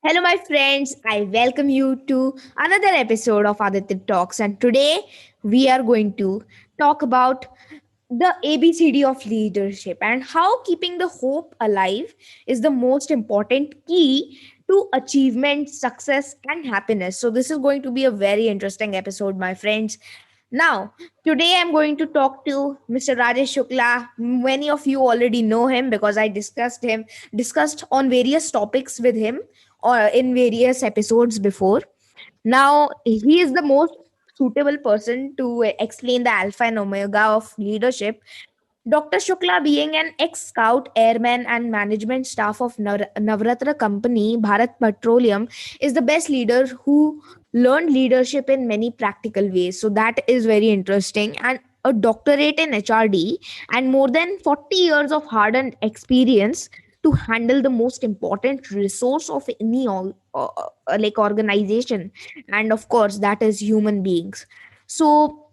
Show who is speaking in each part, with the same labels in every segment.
Speaker 1: Hello, my friends. I welcome you to another episode of Aditya Talks. And today we are going to talk about the ABCD of leadership and how keeping the hope alive is the most important key to achievement, success, and happiness. So, this is going to be a very interesting episode, my friends. Now, today I'm going to talk to Mr. Rajesh Shukla. Many of you already know him because I discussed on various topics with him or in various episodes before. Now, he is the most suitable person to explain the alpha and omega of leadership. Dr. Shukla, being an ex scout, airman, and management staff of Navratra Company, Bharat Petroleum, is the best leader who learned leadership in many practical ways. So, that is very interesting. And a doctorate in HRD and more than 40 years of hardened experience to handle the most important resource of any like organization, and of course that is human beings. So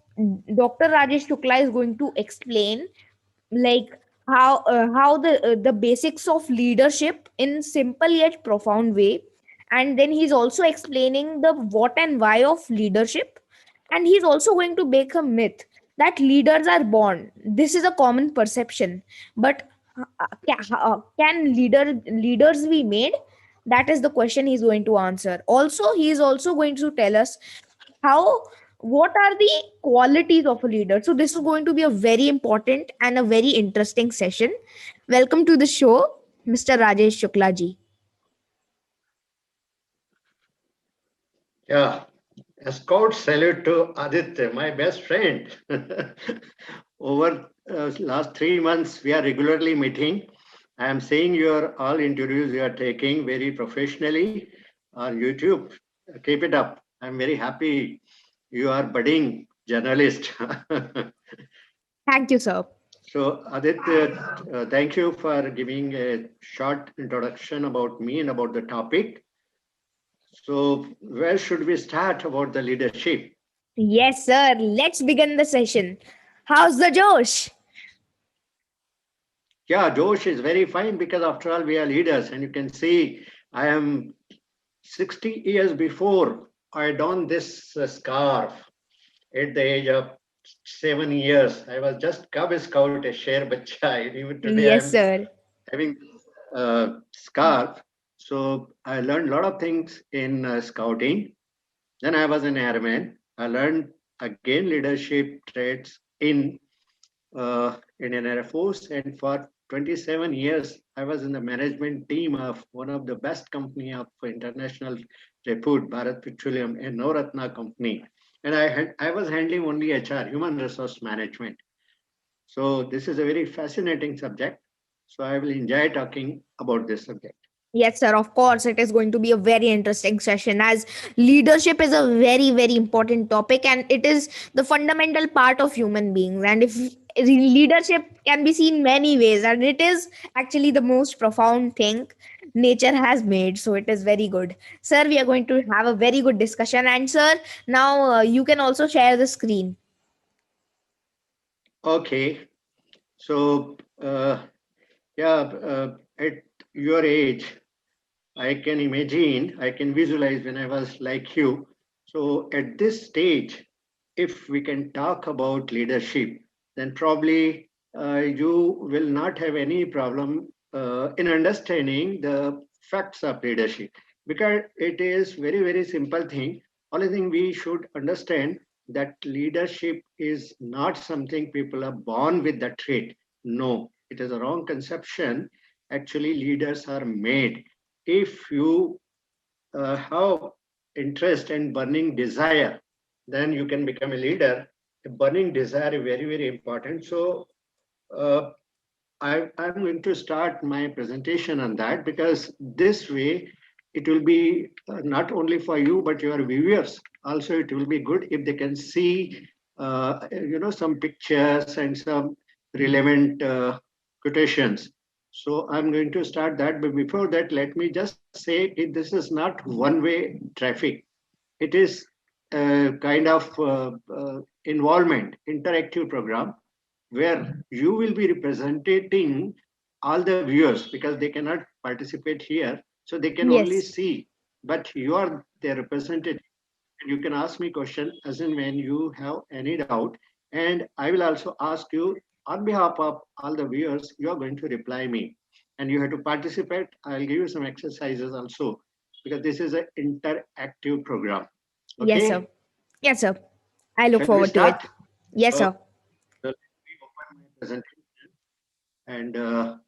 Speaker 1: Dr. Rajesh Shukla is going to explain like how the basics of leadership in simple yet profound way, and then he's also explaining the what and why of leadership, and he's also going to break a myth that leaders are born. This is a common perception, but can leaders be made? That is the question he's going to answer. Also, he is also going to tell us how what are the qualities of a leader. So this is going to be a very important and a very interesting session. Welcome to the show, Mr. Rajesh Shukla ji.
Speaker 2: Yeah, a scout salute to Aditya, my best friend. Over last 3 months, we are regularly meeting. I am seeing your all interviews you are taking very professionally on YouTube. Keep it up. I'm very happy you are budding journalist.
Speaker 1: Thank you, sir.
Speaker 2: So Aditya, thank you for giving a short introduction about me and about the topic. So where should we start about the leadership?
Speaker 1: Yes, sir. Let's begin the session. How's the Josh?
Speaker 2: Yeah, Josh is very fine because after all, we are leaders. And you can see I am 60 years before I donned this scarf at the age of 7 years. I was just Cub Scout, a share bacha. Even today,
Speaker 1: Yes,
Speaker 2: I'm
Speaker 1: sir.
Speaker 2: having scarf. So I learned a lot of things in scouting. Then I was an airman. I learned again leadership traits in Indian Air Force, and for 27 years, I was in the management team of one of the best company of international repute, Bharat Petroleum, a Navratna company. And I was handling only HR, human resource management. So this is a very fascinating subject. So I will enjoy talking about this subject.
Speaker 1: Yes, sir. Of course, it is going to be a very interesting session as leadership is a very, very important topic and it is the fundamental part of human beings. And if leadership can be seen many ways, and it is actually the most profound thing nature has made. So it is very good. Sir, we are going to have a very good discussion. And, sir, now you can also share the screen.
Speaker 2: Okay. So yeah, at your age, I can imagine, I can visualize when I was like you. So at this stage, if we can talk about leadership, then probably you will not have any problem in understanding the facts of leadership because it is very, very simple thing. Only thing we should understand that leadership is not something people are born with the trait. No, it is a wrong conception. Actually, leaders are made if you have interest and burning desire, then you can become a leader. A burning desire is very, very important. So uh, I'm going to start my presentation on that because this way it will be not only for you but your viewers. Also, it will be good if they can see, some pictures and some relevant quotations. So I'm going to start that. But before that, let me just say this is not one-way traffic. It is a kind of involvement, interactive program where you will be representing all the viewers because they cannot participate here. So they can only
Speaker 1: Yes.
Speaker 2: see. but you are their representative. And you can ask me question as and when you have any doubt. And I will also ask you on behalf of all the viewers, you are going to reply me. And you have to participate. I'll give you some exercises also because this is an interactive program.
Speaker 1: Yes, sir.
Speaker 2: Okay,
Speaker 1: Yes, sir. I look
Speaker 2: shall we
Speaker 1: forward to it.
Speaker 2: start?
Speaker 1: Yes,
Speaker 2: Okay,
Speaker 1: sir.
Speaker 2: so let me open my presentation. And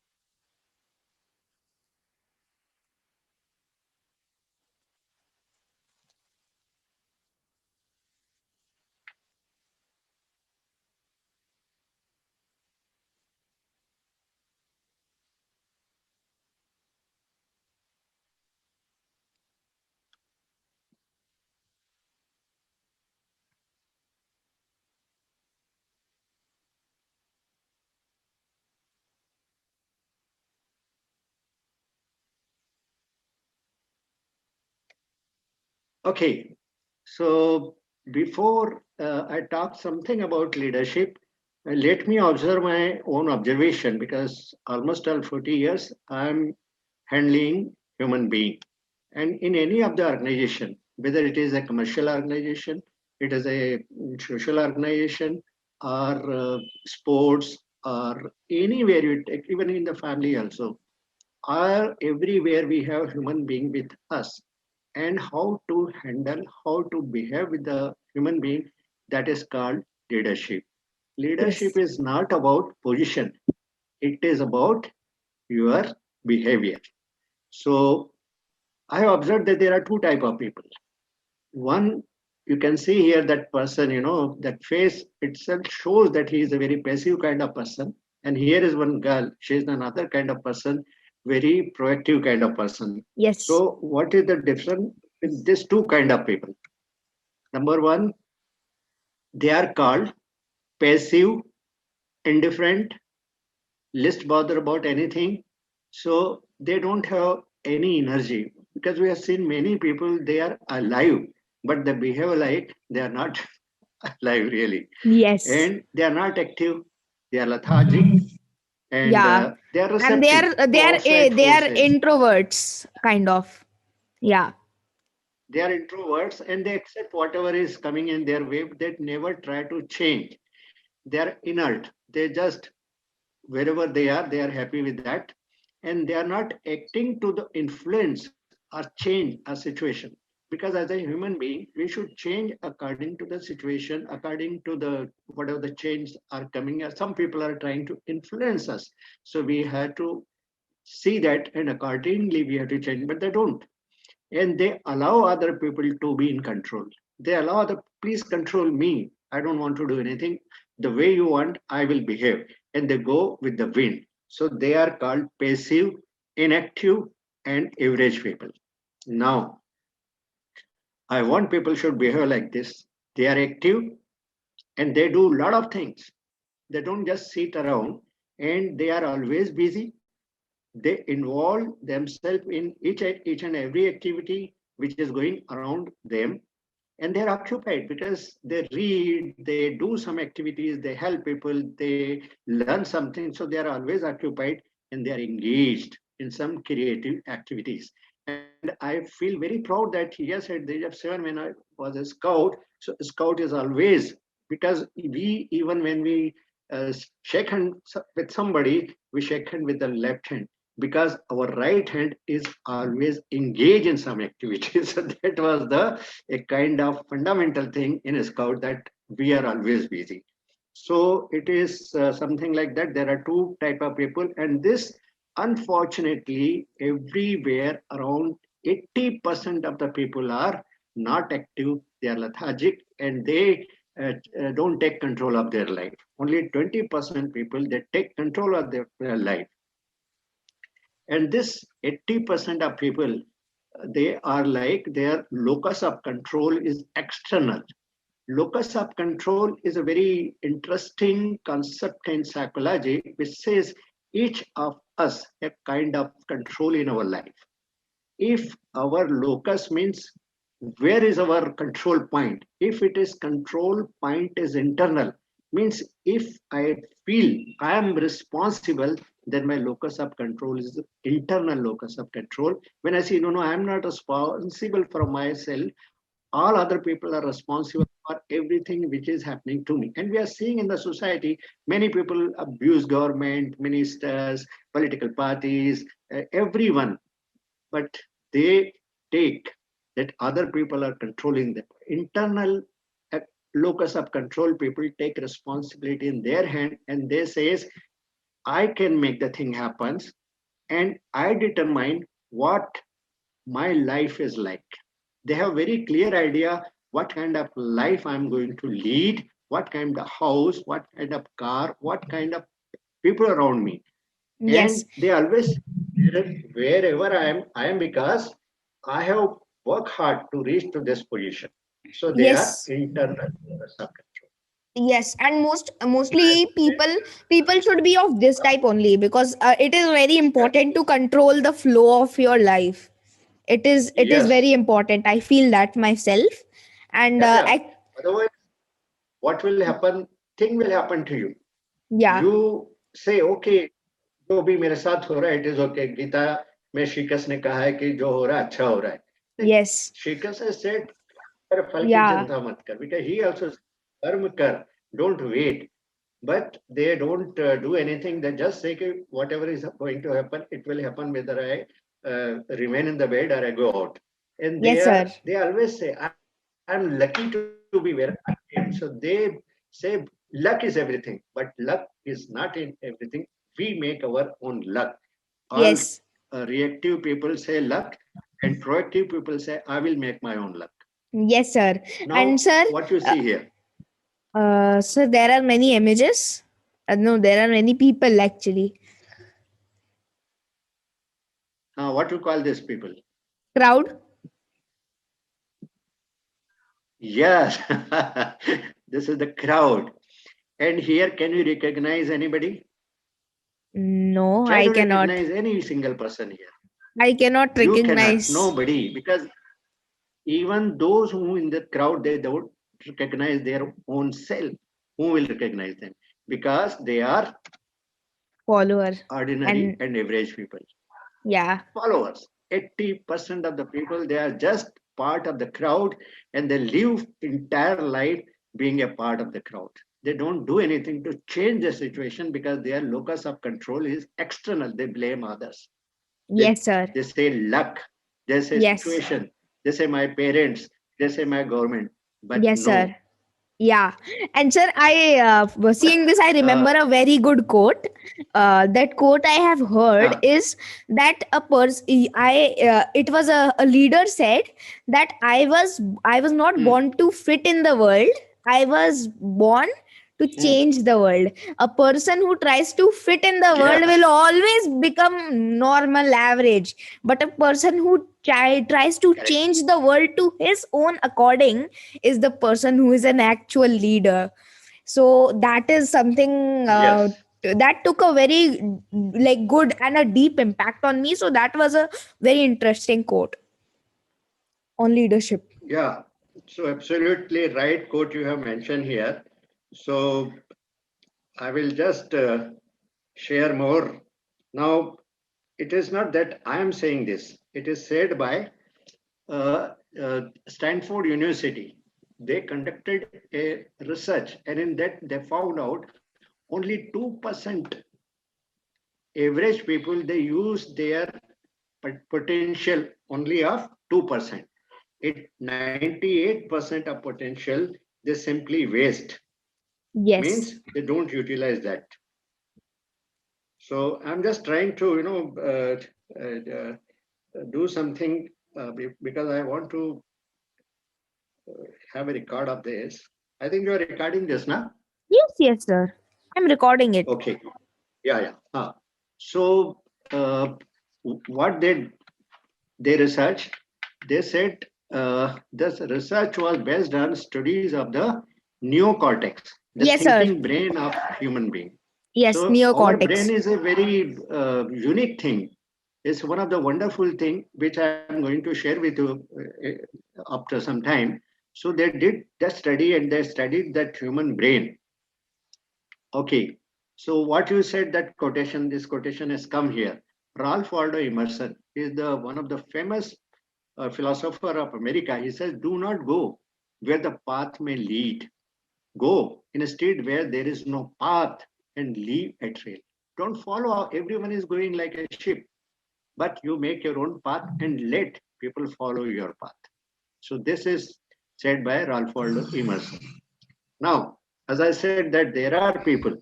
Speaker 2: okay, so before I talk something about leadership, let me observe my own observation because almost all 40 years I'm handling human being. And in any of the organization, whether it is a commercial organization, it is a social organization, or sports, or anywhere you take, even in the family also, or everywhere we have human being with us, and how to handle, how to behave with the human being, that is called leadership. Leadership
Speaker 1: Yes.
Speaker 2: is not about position, it is about your behavior. So I have observed that there are two type of people. One, you can see here that person, that face itself shows that he is a very passive kind of person. And here is one girl, she is another kind of person, very proactive kind of person.
Speaker 1: Yes.
Speaker 2: So what is the difference with these two kind of people? Number one, they are called passive, indifferent, least bother about anything. So they don't have any energy because we have seen many people, they are alive, but they behave like they are not alive really.
Speaker 1: Yes.
Speaker 2: And they are not active, they are lethargic, and
Speaker 1: Yeah.
Speaker 2: they are
Speaker 1: And they
Speaker 2: receptive
Speaker 1: are
Speaker 2: to outside
Speaker 1: they are
Speaker 2: forces.
Speaker 1: introverts kind of. Yeah.
Speaker 2: They are introverts and they accept whatever is coming in their way. They never try to change. They are inert. They just wherever they are happy with that, and they are not acting to the influence or change a situation, because as a human being we should change according to the situation, according to the whatever the changes are coming. Some people are trying to influence us, so we have to see that and accordingly we have to change, but they don't. And they allow other people to be in control. They allow the please control me. I don't want to do anything. The way you want, I will behave. And they go with the wind. So they are called passive, inactive, and average people. Now, I want people should behave like this. They are active and they do a lot of things. They don't just sit around, and they are always busy. They involve themselves in each and every activity which is going around them, and they're occupied because they read, they do some activities, they help people, they learn something. So they are always occupied and they are engaged in some creative activities. And I feel very proud that yes, at the age of 7 when I was a scout, so scout is always, because we, even when we shake hand with somebody, we shake hand with the left hand because our right hand is always engaged in some activities. So that was the a kind of fundamental thing in a scout, that we are always busy. So it is something like that. There are two type of people, and this unfortunately everywhere around 80% of the people are not active. They are lethargic and they don't take control of their life. Only 20% people, they take control of their life. And this 80% of people, they are like their locus of control is external. Locus of control is a very interesting concept in psychology, which says each of us a kind of control in our life. If our locus means where is our control point, if it is control point is internal, Means if I feel I am responsible, then my locus of control is the internal locus of control. When I say, no, no, I'm not responsible for myself, all other people are responsible for everything which is happening to me. And we are seeing in the society, many people abuse government, ministers, political parties, everyone, but they take that other people are controlling them. Internal uh, locus of control people take responsibility in their hand, and they says, I can make the thing happen, and I determine what my life is like. They have very clear idea what kind of life I'm going to lead, what kind of house, what kind of car, what kind of people around me. And
Speaker 1: Yes,
Speaker 2: they always, wherever I am because I have worked hard to reach to this position. So they are
Speaker 1: yes,
Speaker 2: internal sub-control.
Speaker 1: yes, and mostly people should be of this type only, because it is very important to control the flow of your life. It is
Speaker 2: Yes.
Speaker 1: very important. I feel that myself, and
Speaker 2: Yeah, yeah. Otherwise, what will happen? Thing will happen to you.
Speaker 1: yeah,
Speaker 2: You say, okay, जो भी मेरे साथ हो रहा है, it is okay. Gita में श्रीकृष्ण ने कहा है कि जो हो रहा है अच्छा हो रहा है. नहीं,
Speaker 1: yes,
Speaker 2: श्रीकृष्ण said, कर फल की
Speaker 1: yeah,
Speaker 2: चिंता मत कर. Because he also said, कर्म कर, don't wait. But they don't do anything. They just say कि whatever is going to happen, it will happen whether I remain in the bed or I go out. And
Speaker 1: yes, sir,
Speaker 2: they always say, I'm lucky to be where I am. So they say luck is everything, but luck is not in everything. We make our own luck. All
Speaker 1: yes,
Speaker 2: reactive people say luck, and proactive people say, I will make my own luck.
Speaker 1: yes, sir, and
Speaker 2: Now,
Speaker 1: sir,
Speaker 2: what you
Speaker 1: uh,
Speaker 2: see here,
Speaker 1: so there are many images. No, there are many people actually.
Speaker 2: what you call these people?
Speaker 1: Crowd?
Speaker 2: Yes, this is the crowd. And here, can you recognize anybody?
Speaker 1: No,
Speaker 2: Try
Speaker 1: I
Speaker 2: to
Speaker 1: cannot.
Speaker 2: recognize any single person here.
Speaker 1: I cannot
Speaker 2: You cannot,
Speaker 1: recognize.
Speaker 2: nobody, because even those who in the crowd, they don't recognize their own self. Who will recognize them? Because they are
Speaker 1: Follower.
Speaker 2: ordinary
Speaker 1: And
Speaker 2: and average people.
Speaker 1: yeah,
Speaker 2: Followers. 80% of the people, they are just part of the crowd, and they live entire life being a part of the crowd. They don't do anything to change the situation because their locus of control is external. They blame others. They,
Speaker 1: yes, sir.
Speaker 2: they say luck, they say
Speaker 1: Yes,
Speaker 2: situation, they say my parents, they say my government. But
Speaker 1: yes, sir.
Speaker 2: no.
Speaker 1: Yeah, and sir, I was
Speaker 2: But
Speaker 1: seeing this. I remember a very good quote. That quote I have heard
Speaker 2: uh,
Speaker 1: is that a person, it was a leader said that I was not
Speaker 2: hmm,
Speaker 1: born to fit in the world. I was born to
Speaker 2: hmm,
Speaker 1: change the world. A person who tries to fit in the world
Speaker 2: yes,
Speaker 1: will always become normal, average. But a person who tries to
Speaker 2: correct.
Speaker 1: change the world to his own according is the person who is an actual leader. So that is something
Speaker 2: Yes,
Speaker 1: that took a very like good and a deep impact on me. So that was a very interesting quote on leadership.
Speaker 2: yeah. So absolutely right quote you have mentioned here. So I will just share more. Now, it is not that I am saying this. It is said by Stanford University. They conducted a research, and in that they found out only 2% average people, they use their potential only of 2%. It 98% of potential they simply waste.
Speaker 1: Yes.
Speaker 2: Means they don't utilize that. So I'm just trying to do something because I want to have a record of this. I think you are recording this now.
Speaker 1: Yes, yes, sir. I'm recording it.
Speaker 2: Okay. Yeah, yeah. So what they researched, they said this research was based on studies of the neocortex, the
Speaker 1: Yes, sir.
Speaker 2: thinking brain of human being.
Speaker 1: Yes,
Speaker 2: So our brain
Speaker 1: neocortex.
Speaker 2: is a very unique thing. It's one of the wonderful thing which I'm going to share with you after some time. So they did that study, and they studied that human brain. Okay. So what you said, that quotation, this quotation has come here. Ralph Waldo Emerson is the one of the famous philosopher of America. He says, "Do not go where the path may lead. Go instead where there is no path and leave a trail." Don't follow how everyone is going like a ship, but you make your own path and let people follow your path. So this is said by Ralph Waldo Emerson. Now, as I said, that there are people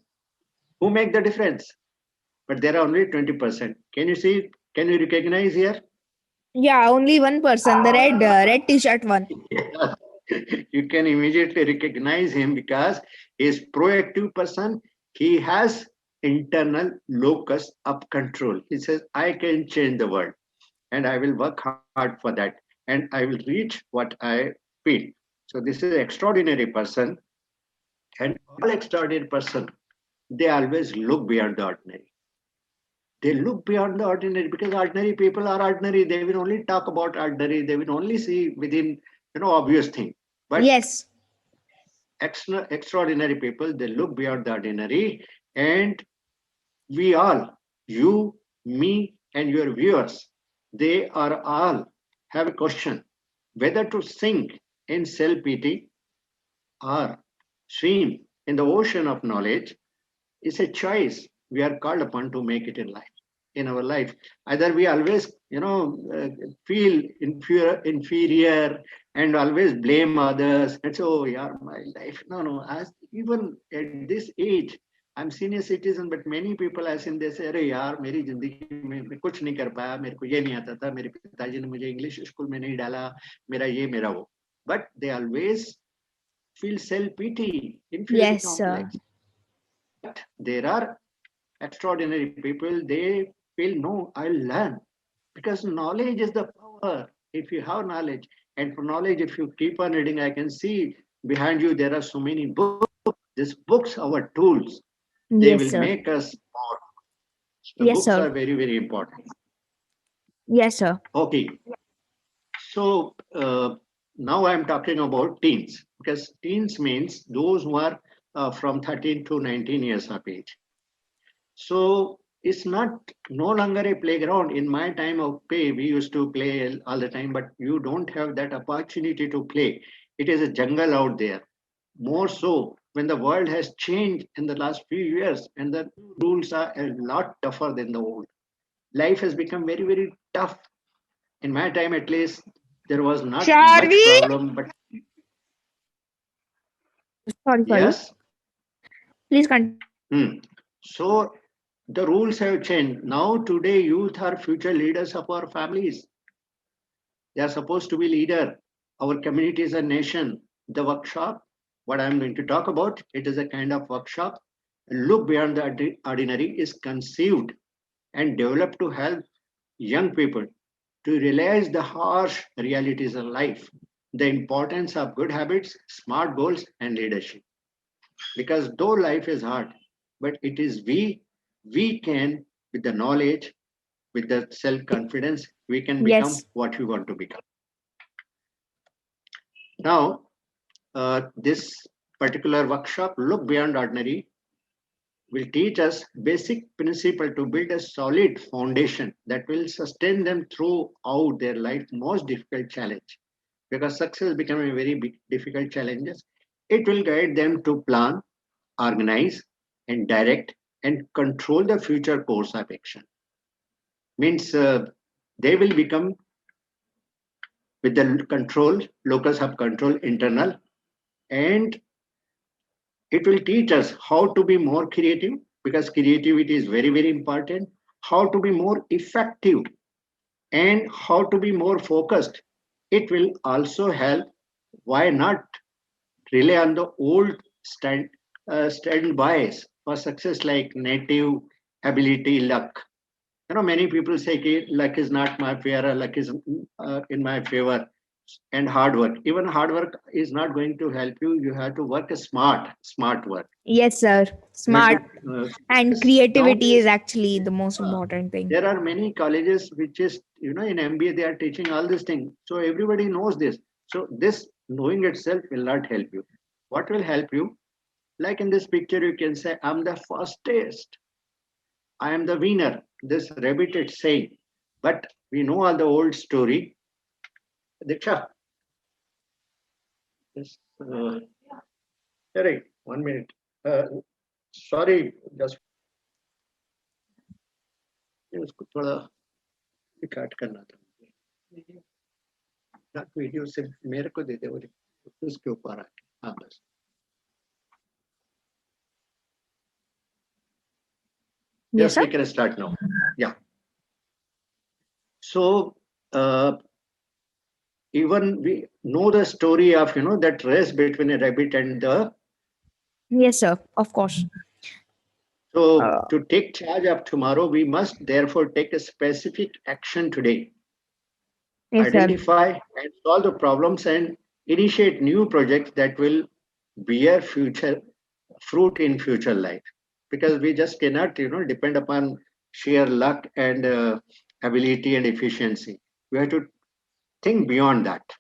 Speaker 2: who make the difference, but there are only 20%. Can you see? Can you recognize here?
Speaker 1: Yeah, only one person, the red t-shirt one.
Speaker 2: Yeah. You can immediately recognize him because he is proactive person. He has internal locus of control. He says, "I can change the world and I will work hard for that and I will reach what I feel." So this is an extraordinary person, and all extraordinary person, they always look beyond the ordinary. They look beyond the ordinary because ordinary people are ordinary. They will only talk about ordinary. They will only see within, obvious thing. But
Speaker 1: Yes.
Speaker 2: extraordinary people, they look beyond the ordinary. And we all, you, me, and your viewers, they are all have a question whether to sink in self pity or swim in the ocean of knowledge is a choice we are called upon to make it in life. In our life, either we always feel inferior and always blame others and so, oh yeah, my life, no, as even at this age, I'm senior citizen, but many people as in they say, अरे यार मेरी जिंदगी में मैं कुछ नहीं कर पाया, मेरे को ये नहीं आता था, मेरे पिताजी ने मुझे इंग्लिश स्कूल में नहीं डाला, मेरा ये मेरा वो. But they always feel self pity, inferiority
Speaker 1: Yes, sir.
Speaker 2: complex. But there are extraordinary people, they feel, no, I'll learn because knowledge is the power. If you have knowledge, and for knowledge, if you keep on reading, I can see behind you there are so many books. These books, our tools, they
Speaker 1: Yes,
Speaker 2: will
Speaker 1: sir.
Speaker 2: make us more. The
Speaker 1: Yes,
Speaker 2: books
Speaker 1: sir.
Speaker 2: are very, very important.
Speaker 1: Yes, sir.
Speaker 2: Okay, so now I'm talking about teens because teens means those who are from 13 to 19 years of age. So it's not no longer a playground. In my time of play, we used to play all the time, but you don't have that opportunity to play. It is a jungle out there. More so when the world has changed in the last few years and the rules are a lot tougher than the old. Life has become very, very tough. In my time, at least, there was not much
Speaker 1: Charvi.
Speaker 2: problem, but
Speaker 1: Sorry.
Speaker 2: yes.
Speaker 1: Please continue.
Speaker 2: Hmm. So the rules have changed. Now, today, youth are future leaders of our families. They are supposed to be leader. Our community is a nation. The workshop, what I'm going to talk about, it is a kind of workshop. Look beyond the ordinary is conceived and developed to help young people to realize the harsh realities of life, the importance of good habits, smart goals, and leadership. Because though life is hard, but it is we can, with the knowledge, with the self confidence, we can become
Speaker 1: Yes.
Speaker 2: what we want to become. Now, this particular workshop, Look Beyond Ordinary, will teach us basic principle to build a solid foundation that will sustain them throughout their life most difficult challenge. Because success become a very big difficult challenges, it will guide them to plan, organize, and direct and control the future course of action. Means they will become with the control, locus of control internal, and it will teach us how to be more creative because creativity is very, very important, how to be more effective, and how to be more focused. It will also help. Why not rely on the old standbys for success like native ability, luck? Many people say कि luck is not my favor, luck is in my favor, and hard work. Even hard work is not going to help you. You have to work smart work.
Speaker 1: Yes, sir.
Speaker 2: But
Speaker 1: Smart. And
Speaker 2: yes,
Speaker 1: creativity is
Speaker 2: nowadays
Speaker 1: actually the most
Speaker 2: uh,
Speaker 1: important thing.
Speaker 2: there are many colleges which is in MBA they are teaching all these things. So everybody knows this. So this knowing itself will not help you. What will help you? Like in this picture, you can say, I'm the fastest. I am the winner. This rabbit is saying. But we know all the old story. Diksha, yes, sorry, 1 minute. Uh, sorry, just उसको थोड़ा काट करना था ना video से मेरे को दे दे और उसके ऊपर आके हाँ बस
Speaker 1: Yes,
Speaker 2: yes
Speaker 1: sir.
Speaker 2: we can start now yeah so uh, even we know the story of that race between a rabbit and the
Speaker 1: Yes, sir. Of course.
Speaker 2: so
Speaker 1: Uh,
Speaker 2: to take charge of tomorrow we must therefore take a specific action today
Speaker 1: yes, sir.
Speaker 2: identify and solve the problems and initiate new projects that will bear future fruit in future life because we just cannot depend upon sheer luck and ability and efficiency we have to think beyond that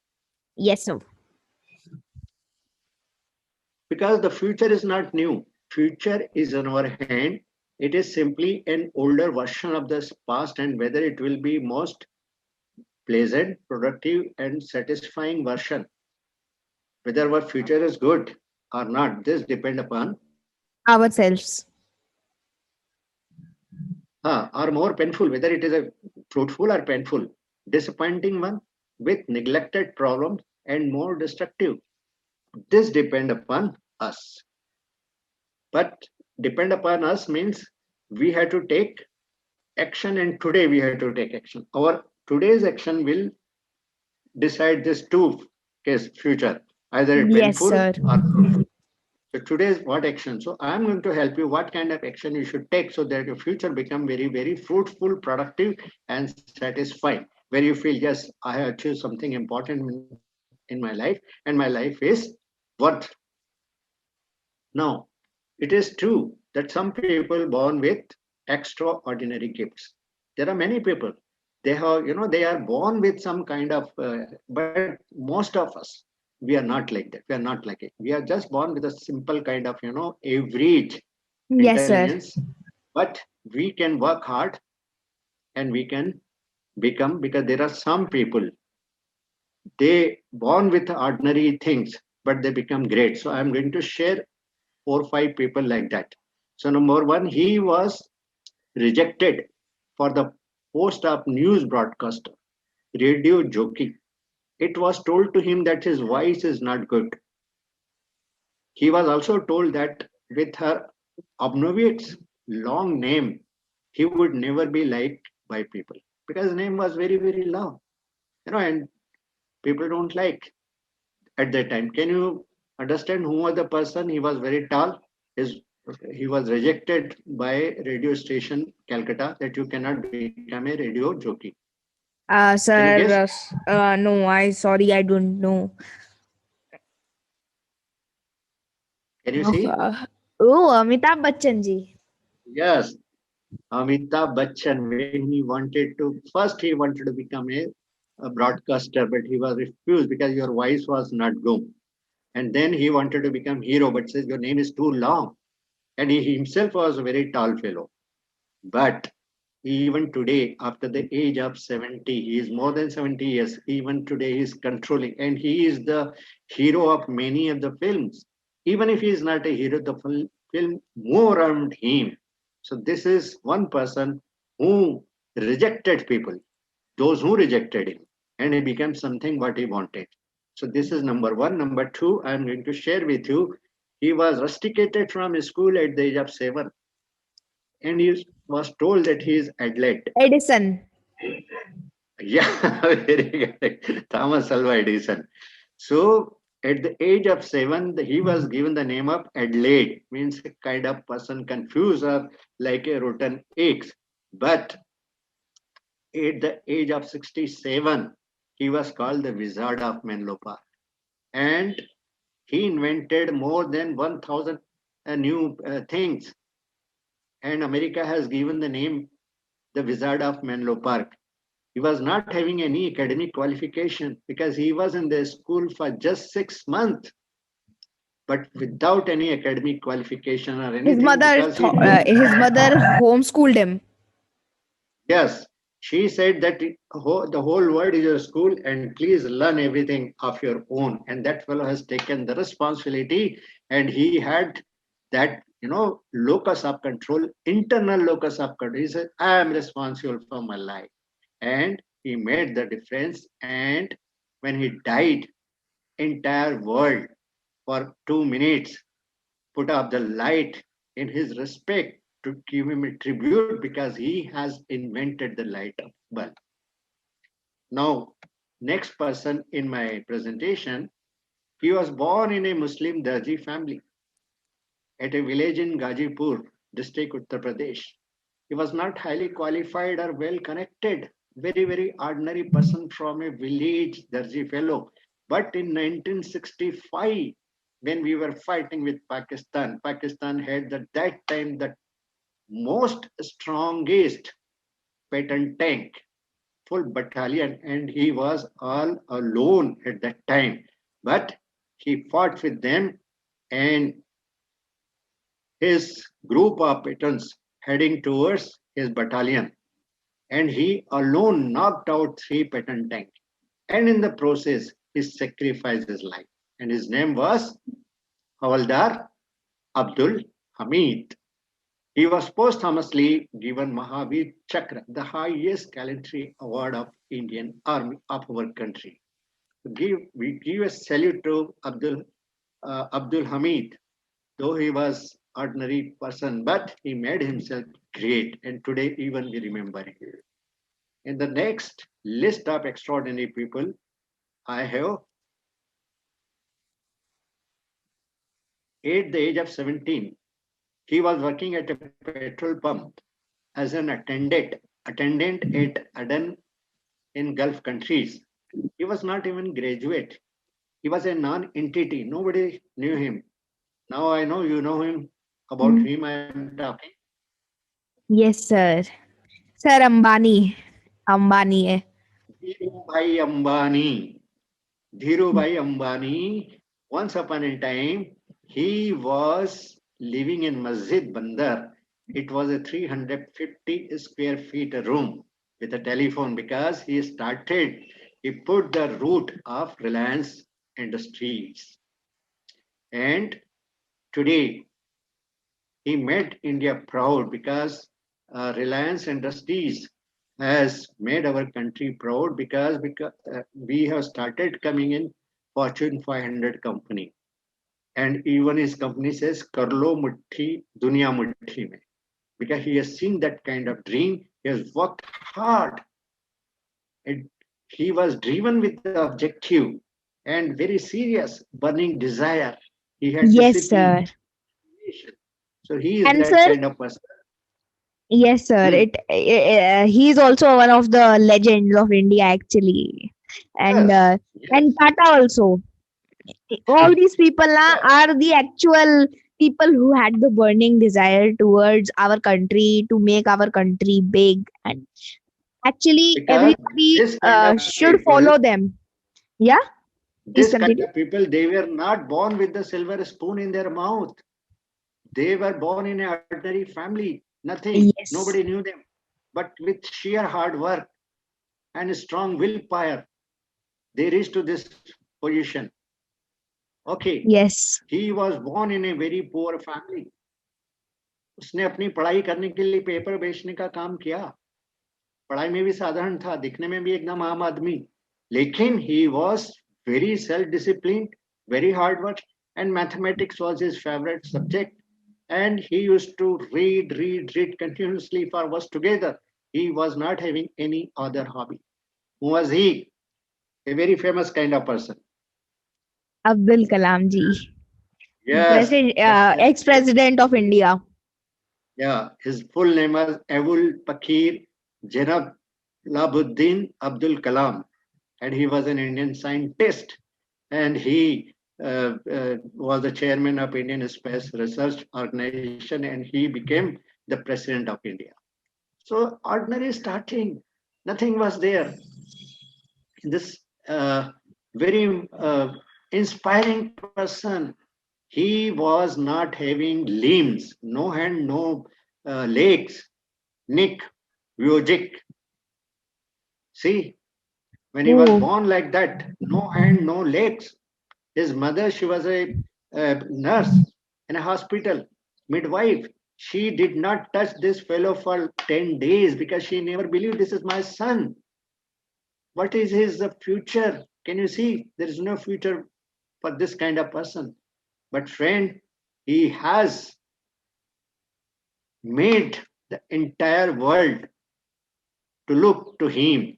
Speaker 1: Yes, sir.
Speaker 2: because the future is not new future is in our hand it is simply an older version of this past and whether it will be most pleasant productive and satisfying version whether our future is good or not this depend upon
Speaker 1: Ourselves.
Speaker 2: or more painful whether it is a fruitful or painful disappointing one with neglected problems and more destructive this depend upon us but depend upon us means we have to take action and today we have to take action our today's action will decide this two case future either
Speaker 1: Yes,
Speaker 2: painful
Speaker 1: sir.
Speaker 2: or fruitful. So today's what action? So I'm going to help you what kind of action you should take so that your future become very, very fruitful, productive, and satisfying. Where you feel, yes, I have achieved something important in my life, and my life is worth. Now, it is true that some people born with extraordinary gifts. There are many people. They have, they are born with some kind of, but most of us, we are not like that. We are not like it. We are just born with a simple kind of, average
Speaker 1: Yes, sir.
Speaker 2: intelligence, but we can work hard and we can become because there are some people they born with ordinary things but they become great so I'm going to share 4 5 people like that so number one he was rejected for the post of news broadcaster radio jockey it was told to him that his voice is not good he was also told that with her obnoxious long name he would never be liked by people because his name was very very long and people don't like at that time. Can you understand who was the person? He was very tall. His, he was rejected by radio station Calcutta that you cannot become a radio jockey. Can you guess?
Speaker 1: Sir, no, sorry, I don't know.
Speaker 2: Can you see?
Speaker 1: Oh, Amitabh Bachchan ji.
Speaker 2: Yes, Amitabh Bachchan. When he wanted to, first he wanted to become a broadcaster, but he was refused because your voice was not good. And then he wanted to become hero, but says your name is too long. And he himself was a very tall fellow. But even today, after the age of 70, he is more than 70 years. Even today, he is controlling, and he is the hero of many of the films. Even if he is not a hero, the film more around him. So this is one person who rejected people, those who rejected him, and he became something what he wanted. So this is number one. Number two, I am going to share with you. He was rusticated from school at the age of 7 and he was told that he is Adelaide.
Speaker 1: Edison.
Speaker 2: Yeah, very good. Thomas Alva Edison. So at the age of 7, he was given the name of Adelaide, means a kind of person confused or like a rotten eggs. But at the age of 67, he was called the Wizard of Menlo Park. And he invented more than 1,000 new things. And America has given the name the Wizard of Menlo Park. He was not having any academic qualification because he was in the school for just 6 months. but without any academic qualification or
Speaker 1: His
Speaker 2: anything,
Speaker 1: mother,
Speaker 2: because he told,
Speaker 1: his mother homeschooled him.
Speaker 2: yes, she said that the whole world is your school and please learn everything of your own. And that fellow has taken the responsibility, and he had that, locus of control, internal locus of control. He said, I am responsible for my life. And he made the difference. And when he died, entire world for 2 minutes put up the light in his respect to give him a tribute because he has invented the light of bulb. Now, next person in my presentation, he was born in a Muslim Darji family at a village in Gazipur, district Uttar Pradesh. He was not highly qualified or well connected, very, very ordinary person from a village Darji fellow. But in 1965, when we were fighting with Pakistan, Pakistan had at that time the most strongest pattern tank, full battalion, and he was all alone at that time. But he fought with them, and his group of patterns heading towards his battalion, and he alone knocked out 3 pattern tank. And in the process, he sacrificed his life. And his name was Havaldar Abdul Hamid. He was posthumously given Mahavir Chakra, the highest gallantry award of Indian Army of our country. We give a salute to Abdul Hamid, though he was ordinary person, but he made himself great, and today even we remember him. In the next list of extraordinary people, I have, at the age of 17, he was working at a petrol pump as an attendant at Aden in Gulf countries. He was not even graduate. He was a non-entity. Nobody knew him. Now I know you know him. About
Speaker 1: Mm.
Speaker 2: him I am talking.
Speaker 1: Yes, sir. Sir Ambani. Ambani hai.
Speaker 2: Dhirubhai Ambani. Dhirubhai Ambani, once upon a time, he was living in Masjid Bandar. It was a 350 square feet room with a telephone because he put the root of Reliance Industries. And today, he made India proud because Reliance Industries has made our country proud because we have started coming in Fortune 500 company, and even his company says Karlo Mutti Dunya Mutti mein, because he has seen that kind of dream. He has worked hard, and he was driven with the objective and very serious, burning desire. He had
Speaker 1: Yes,
Speaker 2: discipline.
Speaker 1: sir.
Speaker 2: So he is
Speaker 1: And
Speaker 2: that
Speaker 1: sir,
Speaker 2: kind of person.
Speaker 1: yes, sir.
Speaker 2: Hmm.
Speaker 1: He is also one of the legends of India, actually, and
Speaker 2: Yes,
Speaker 1: uh,
Speaker 2: yes.
Speaker 1: and Tata also. All these people are the actual people who had the burning desire towards our country to make our country big, and actually
Speaker 2: Because
Speaker 1: everybody
Speaker 2: this kind of
Speaker 1: should
Speaker 2: people,
Speaker 1: follow them. Yeah, please
Speaker 2: this kind
Speaker 1: continue.
Speaker 2: of people, they were not born with the silver spoon in their mouth. They were born in an ordinary family, nothing, nobody
Speaker 1: Yes,
Speaker 2: knew them. But with sheer hard work and strong willpower, they reached to this position. Okay,
Speaker 1: yes,
Speaker 2: he was born in a very poor family. उसने अपनी पढ़ाई करने के लिए paper बेचने का काम किया. पढ़ाई में भी साधारण था, दिखने में भी एकदम आम आदमी, लेकिन he was very self disciplined, very hard work, and mathematics was his favorite subject, and he used to read continuously for hours together. He was not having any other hobby. Who was he? A very famous kind of person.
Speaker 1: Abdul Kalam ji,
Speaker 2: Yes,
Speaker 1: ex-president of India.
Speaker 2: yeah, his full name was Abul Pakir Janab Labuddin Abdul Kalam, and he was an Indian scientist, and he was the chairman of Indian Space Research Organization, and he became the president of India. So ordinary starting, nothing was there. This very inspiring person. He was not having limbs, no hand, no legs. Nick Vujicic. See, when he was
Speaker 1: Oh,
Speaker 2: born like that, no hand, no legs. His mother, she was a nurse in a hospital, midwife. She did not touch this fellow for 10 days because she never believed this is my son. What is his future? Can you see? There is no future for this kind of person. But friend, he has made the entire world to look to him.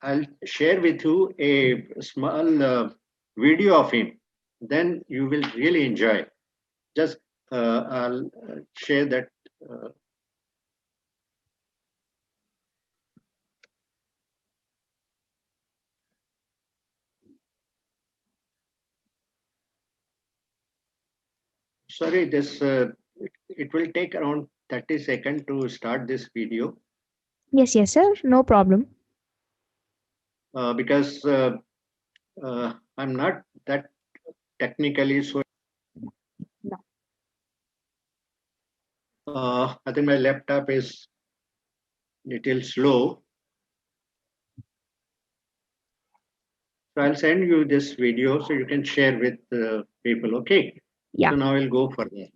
Speaker 2: I'll share with you a small video of him. Then you will really enjoy. Just I'll share that. Uh, Sorry, this it will take around 30 seconds to start this video
Speaker 1: yes, yes, sir. No problem.
Speaker 2: because I'm not that technically so.
Speaker 1: No.
Speaker 2: I think my laptop is little slow. So I'll send you this video so you can share with people. Okay.
Speaker 1: Yeah.
Speaker 2: So now we'll go further.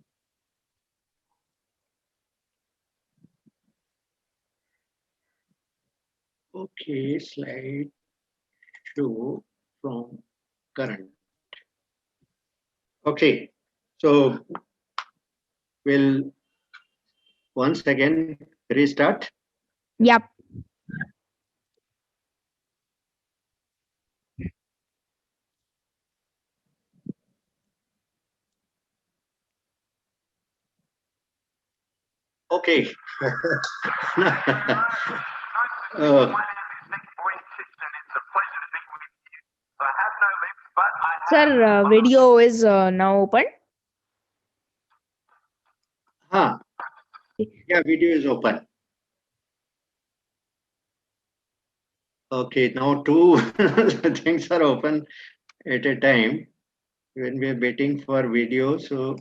Speaker 2: Okay, slide show from current. Okay, so we'll once again restart.
Speaker 1: Yep.
Speaker 2: Okay. uh,
Speaker 1: Sir, video is now open.
Speaker 2: yeah, video is open. Okay, now two things are open at a time when we are waiting for video. So,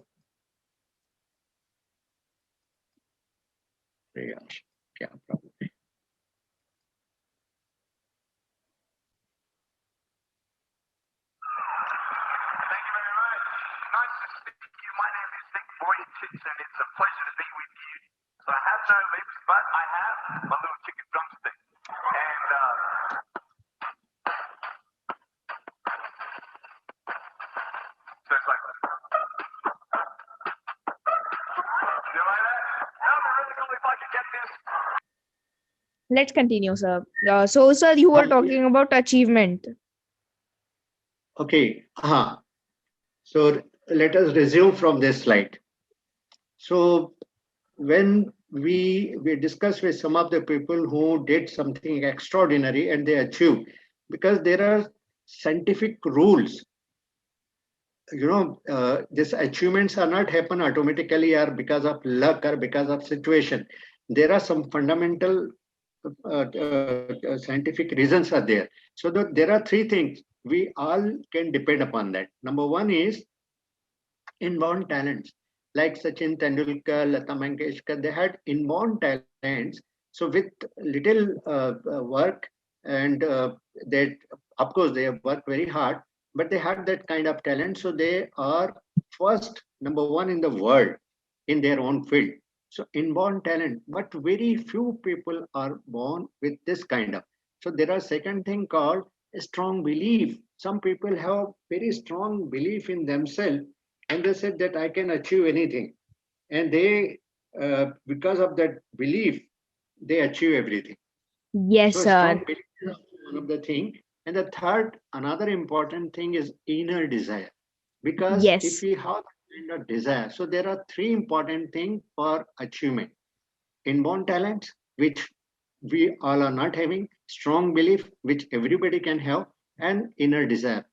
Speaker 2: yeah, क्या problem है?
Speaker 1: Let's continue, sir. So, sir, you were
Speaker 2: Yeah.
Speaker 1: talking about achievement.
Speaker 2: Okay. So let us resume from this slide. So when we discuss with some of the people who did something extraordinary and they achieved, because there are scientific rules. These achievements are not happen automatically or because of luck or because of situation. There are some fundamental scientific reasons are there. So there are three things we all can depend upon that. Number one is inborn talents. Like Sachin Tendulkar, Lata Mangeshkar, they had inborn talents. So with little work and they, of course, they have worked very hard, but they had that kind of talent. So they are first, number one in the world in their own field. So inborn talent, but very few people are born with this kind of. So there are second thing called a strong belief. Some people have very strong belief in themselves and they said that I can achieve anything. And they, because of that belief, they achieve everything.
Speaker 1: Yes,
Speaker 2: So strong
Speaker 1: sir.
Speaker 2: belief is one of the thing. And the third, another important thing is inner desire. Because if
Speaker 1: Yes.
Speaker 2: we have kind of desire, so there are three important things for achievement. Inborn talents, which we all are not having, strong belief, which everybody can have, and inner desire.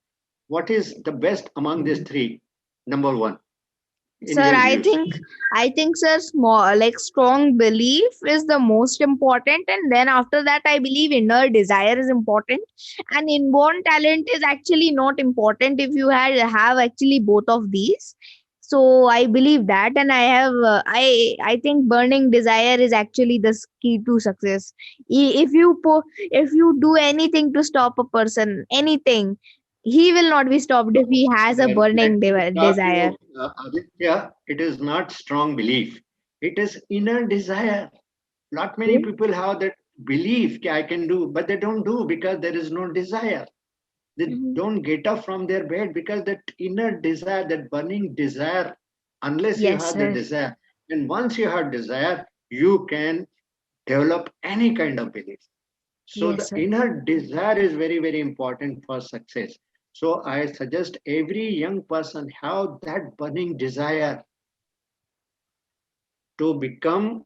Speaker 2: What is the best among these three? Number one, in
Speaker 1: Sir,
Speaker 2: your views?
Speaker 1: I think, sir, small, like strong belief is the most important, and then after that, I believe inner desire is important, and inborn talent is actually not important if you have actually both of these. So I believe that, and I think burning desire is actually the key to success. If you do anything to stop a person, anything, he will not be stopped if he has a
Speaker 2: Let
Speaker 1: burning
Speaker 2: me stop
Speaker 1: desire.
Speaker 2: you, Aditya. It is not strong belief. It is inner desire. Not many people have that belief that I can do, but they don't do because there is no desire. They
Speaker 1: Mhm.
Speaker 2: don't get up from their bed because that inner desire, that burning desire, unless you
Speaker 1: Yes,
Speaker 2: have the
Speaker 1: sir.
Speaker 2: desire. And once you have desire, you can develop any kind of belief. So
Speaker 1: Yes,
Speaker 2: the
Speaker 1: sir.
Speaker 2: inner desire is very, very important for success. So I suggest every young person have that burning desire to become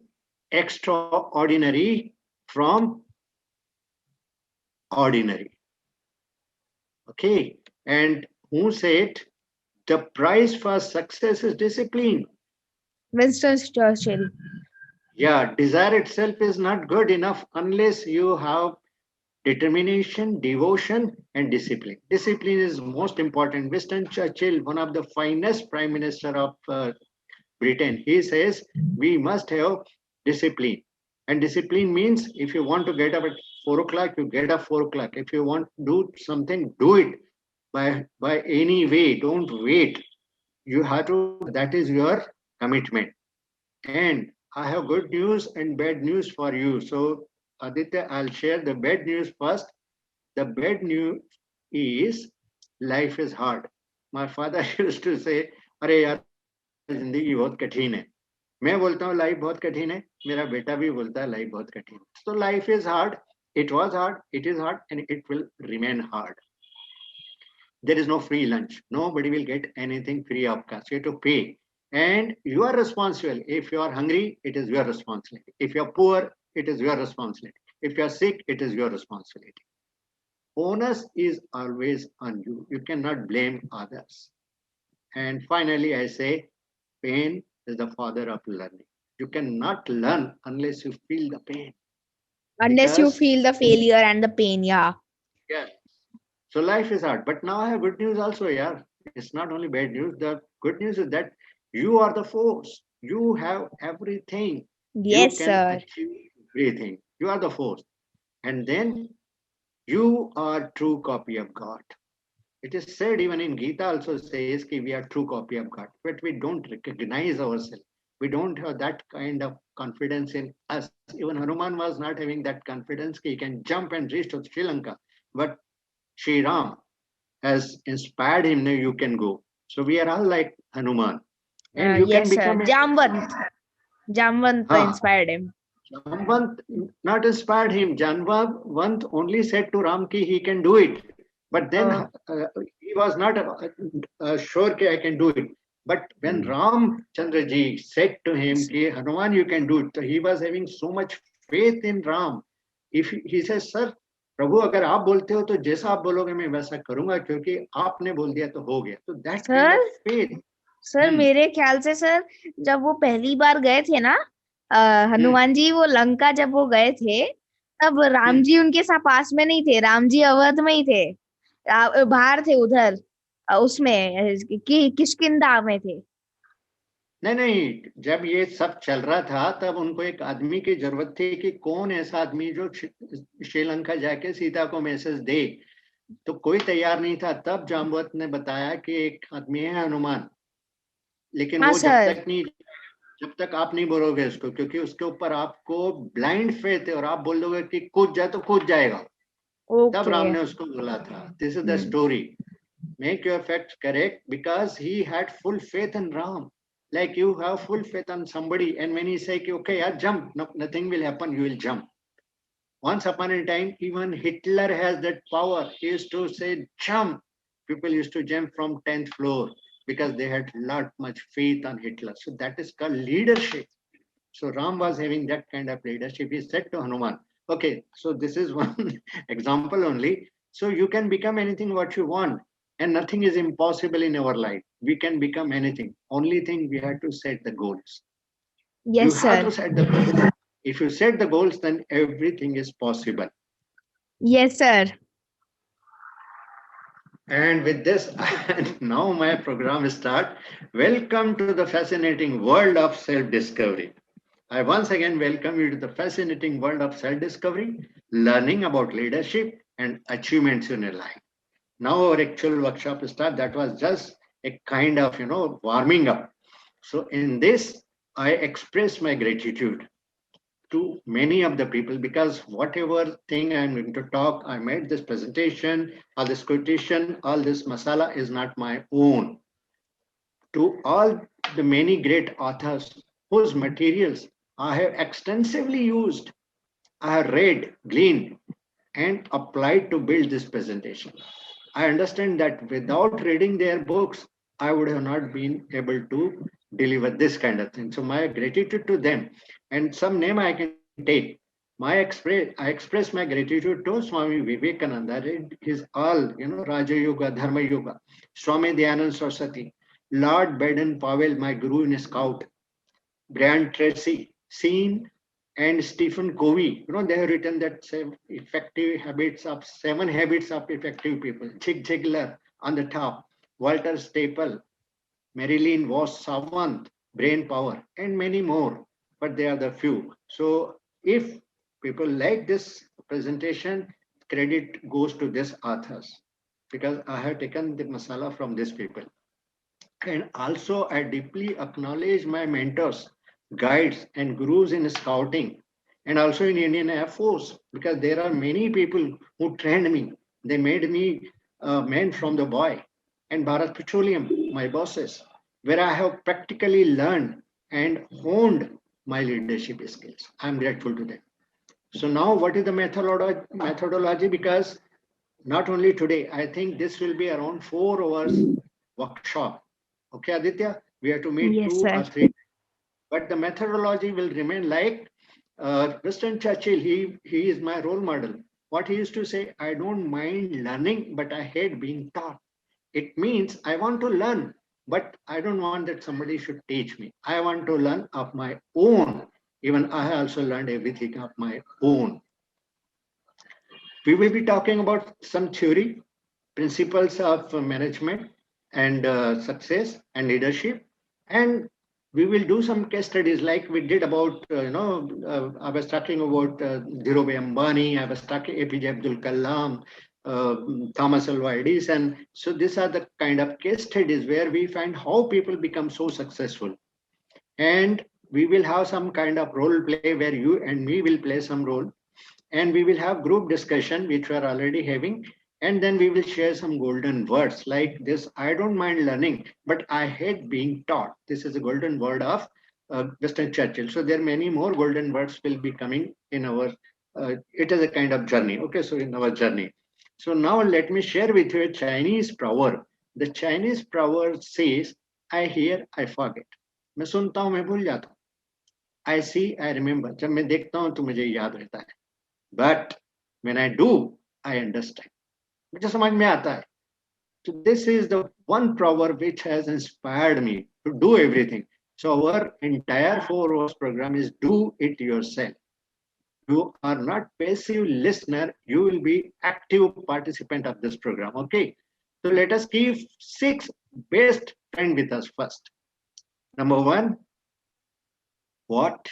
Speaker 2: extraordinary from ordinary. Okay. And who said the price for success is discipline?
Speaker 1: Winston Churchill.
Speaker 2: Yeah, desire itself is not good enough unless you have determination, devotion, and discipline. Discipline is most important. Winston Churchill, one of the finest prime minister of Britain, he says we must have discipline. And discipline means if you want to get up at 4 o'clock, you get up 4 o'clock. If you want to do something, do it by any way. Don't wait. You have to. That is your commitment. And I have good news and bad news for you. So Aditya, I'll share the bad news first. The bad news is life is hard. My father used to say, अरे यार जिंदगी बहुत कठिन है. मैं बोलता हूँ life बहुत कठिन है. मेरा बेटा भी बोलता है लाइफ बहुत कठिन है. So life is hard. It was hard. It is hard, and it will remain hard. There is no free lunch. Nobody will get anything free of cost. You have to pay. And you are responsible. If you are hungry, it is your responsibility. If you are poor, it is your responsibility. If you are sick, it is your responsibility. Onus is always on you. You cannot blame others. And finally, I say pain is the father of learning. You cannot learn unless you feel the pain.
Speaker 1: Unless you
Speaker 2: Because,
Speaker 1: feel the failure and the pain, yeah.
Speaker 2: yeah, so life is hard. But now I have good news also, yeah. It's not only bad news. The good news is that you are the force. You have everything. You
Speaker 1: Yes,
Speaker 2: can
Speaker 1: sir.
Speaker 2: achieve everything. You are the force. And then you are true copy of God. It is said even in Gita also says that we are true copy of God, but we don't recognize ourselves. We don't have that kind of confidence in us. Even Hanuman was not having that confidence that he can jump and reach to Sri Lanka. But Sri Ram has inspired him, now you can go. So we are all like Hanuman. And you can
Speaker 1: Yes, sir.
Speaker 2: become a
Speaker 1: Jamvant
Speaker 2: huh,
Speaker 1: inspired him.
Speaker 2: Jamvant not inspired him. Jamvant only said to Ram ki he can do it. But then
Speaker 1: Oh,
Speaker 2: he was not sure that I can do it. But when Ram Chandraji said to him, ki, Hanuman, you can do it, so he was having so much faith in Ram. If he says, sir, प्रभु अगर आप बोलते हो तो जैसा आप बोलोगे मैं वैसा करूंगा क्योंकि आपने बोल दिया तो हो गया. So that kind
Speaker 1: sir,
Speaker 2: of faith.
Speaker 1: Sir
Speaker 2: Hmm,
Speaker 1: मेरे ख्याल से सर जब वो पहली बार गए थे ना,
Speaker 2: hmm,
Speaker 1: हनुमान जी वो लंका जब वो गए थे, तब राम
Speaker 2: hmm.
Speaker 1: जी उनके साथ पास में नहीं थे, राम जी अवध में ही थे, बाहर थे उधर, उसमें किष्किंधा में थे।
Speaker 2: नहीं नहीं, जब ये सब चल रहा था तब उनको एक आदमी की जरूरत थी कि कौन ऐसा आदमी जो श्रीलंका जाके सीता को मैसेज दे. तो कोई तैयार नहीं था. तब जाम्बवत ने बताया कि एक आदमी है हनुमान, लेकिन
Speaker 1: हाँ
Speaker 2: वो जब
Speaker 1: सर।
Speaker 2: तक नहीं, जब तक आप नहीं बोलोगे उसको, क्योंकि उसके ऊपर आपको ब्लाइंड फेथ है और आप बोल दोगे कि कूद जाए तो कूद जाएगा. तब
Speaker 1: ओके।
Speaker 2: राम ने उसको बोला था. This is the
Speaker 1: hmm.
Speaker 2: Story. Make your facts correct because he had full faith in Ram. Like you have full faith on somebody, and when he say, okay, yeah, jump, no, nothing will happen, you will jump. Once upon a time, even Hitler has that power. He used to say, jump. People used to jump from 10th floor because they had not much faith on Hitler. So that is called leadership. So Ram was having that kind of leadership. He said to Hanuman, okay, so this is one example only. So you can become anything what you want, and nothing is impossible in our life. we can become anything. Only thing, we have to set the goals. You
Speaker 1: Yes,
Speaker 2: have
Speaker 1: sir.
Speaker 2: to set the goals. If you set the goals, then everything is possible.
Speaker 1: Yes, sir.
Speaker 2: And with this, now my program start. Welcome to the fascinating world of self-discovery. I once again welcome you to the fascinating world of self-discovery, learning about leadership and achievements in your life. Now our actual workshop start. That was just a kind of warming up. So in this, I express my gratitude to many of the people, because whatever thing I'm going to talk, I made this presentation, all this quotation, all this masala is not my own. To all the many great authors whose materials I have extensively used, I have read, gleaned, and applied to build this presentation. I understand that without reading their books, I would have not been able to deliver this kind of thing. So my gratitude to them, and some name I can take. I express my gratitude to Swami Vivekananda. I read his all, Raja Yoga, Dharma Yoga, Swami Dayanand Saraswati, Lord Baden Powell, my guru in Scout, Brian Tracy, Singh, and Stephen Covey. They have written that seven habits of effective people. Zig Ziglar on the top, Walter Staple, Marilyn Vos Savant, Brain Power, and many more. But they are the few. So if people like this presentation, credit goes to these authors, because I have taken the masala from these people. And also, I deeply acknowledge my mentors, guides, and gurus in scouting, and also in Indian Air Force, because there are many people who trained me. They made me a man from the boy. And Bharat Petroleum, my bosses, where I have practically learned and honed my leadership skills. I'm grateful to them. So now, what is the methodology? Because not only today, I think this will be around 4 hours workshop. Okay, Aditya, we have to meet
Speaker 1: Yes,
Speaker 2: two
Speaker 1: sir.
Speaker 2: or three, but the methodology will remain like Winston Churchill. He is my role model. What he used to say: I don't mind learning, but I hate being taught. It means I want to learn, but I don't want that somebody should teach me. I want to learn of my own. Even I also learned everything of my own. We will be talking about some theory, principles of management and success and leadership, and we will do some case studies like we did about I was talking about Dhirubhai Ambani, I was talking APJ Abdul Kalam, uh, Thomas Alva Edison. So these are the kind of case studies where we find how people become so successful. And we will have some kind of role play where you and me will play some role, and we will have group discussion which we are already having, and then we will share some golden words like this: I don't mind learning, but I hate being taught. This is a golden word of Winston Churchill. So there are many more golden words will be coming in our it is a kind of journey. Okay, so in our journey. So now let me share with you a Chinese proverb. The Chinese proverb says, I hear, I forget. मैं सुनता हूँ मैं भूल जाता हूँ. I see, I remember. जब मैं देखता हूँ तो मुझे याद रहता है. But when I do, I understand. मुझे समझ में आता है. So this is the one proverb which has inspired me to do everything. So our entire 4 hours program is do it yourself. You are not passive listener. You will be active participant of this program. Okay. So let us keep 6 best friend with us first. Number 1, what,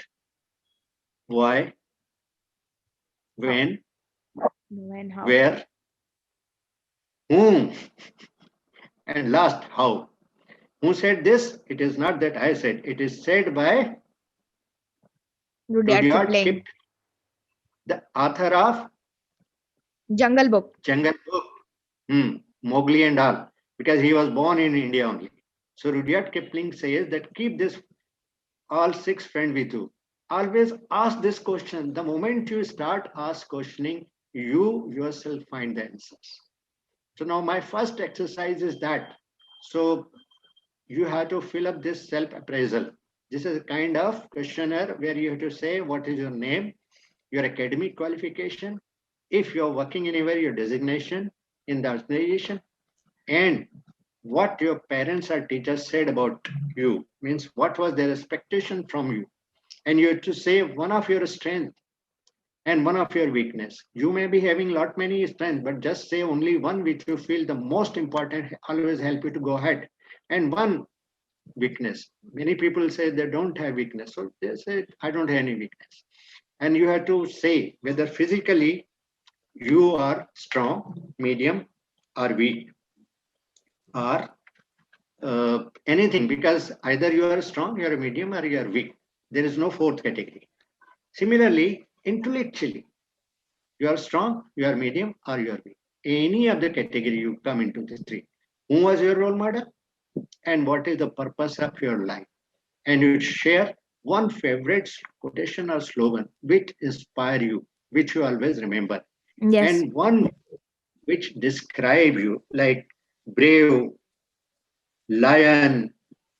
Speaker 2: why,
Speaker 1: How?
Speaker 2: when,
Speaker 1: When? How?
Speaker 2: where, whom, and last, how. Who said this? It is not that I said. It is said by
Speaker 1: Rudyard
Speaker 2: Rudyard
Speaker 1: Kipling.
Speaker 2: Kipling, the author of
Speaker 1: Jungle Book.
Speaker 2: Jungle Book, Mowgli and all, because he was born in India only. So Rudyard Kipling says that keep this all 6 friends with you. Always ask this question. The moment you start ask questioning, you yourself find the answers. So now my first exercise is that. So you have to fill up this self-appraisal. This is a kind of questionnaire where you have to say what is your name, your academic qualification, if you're working anywhere, your designation in the organization, and what your parents or teachers said about you, means what was their expectation from you. And you have to say one of your strength and one of your weakness. You may be having lot many strengths, but just say only one which you feel the most important, always help you to go ahead. And one weakness. Many people say they don't have weakness. So they say, I don't have any weakness. And you have to say whether physically you are strong, medium, or weak, or anything, because either you are strong, you are a medium, or you are weak. There is no fourth category. Similarly, intellectually, you are strong, you are medium, or you are weak. Any other category you come into these three. Who was your role model? And what is the purpose of your life? And you share one favorite quotation or slogan which inspire you, which you always remember,
Speaker 1: Yes.
Speaker 2: and one which describe you, like brave, lion,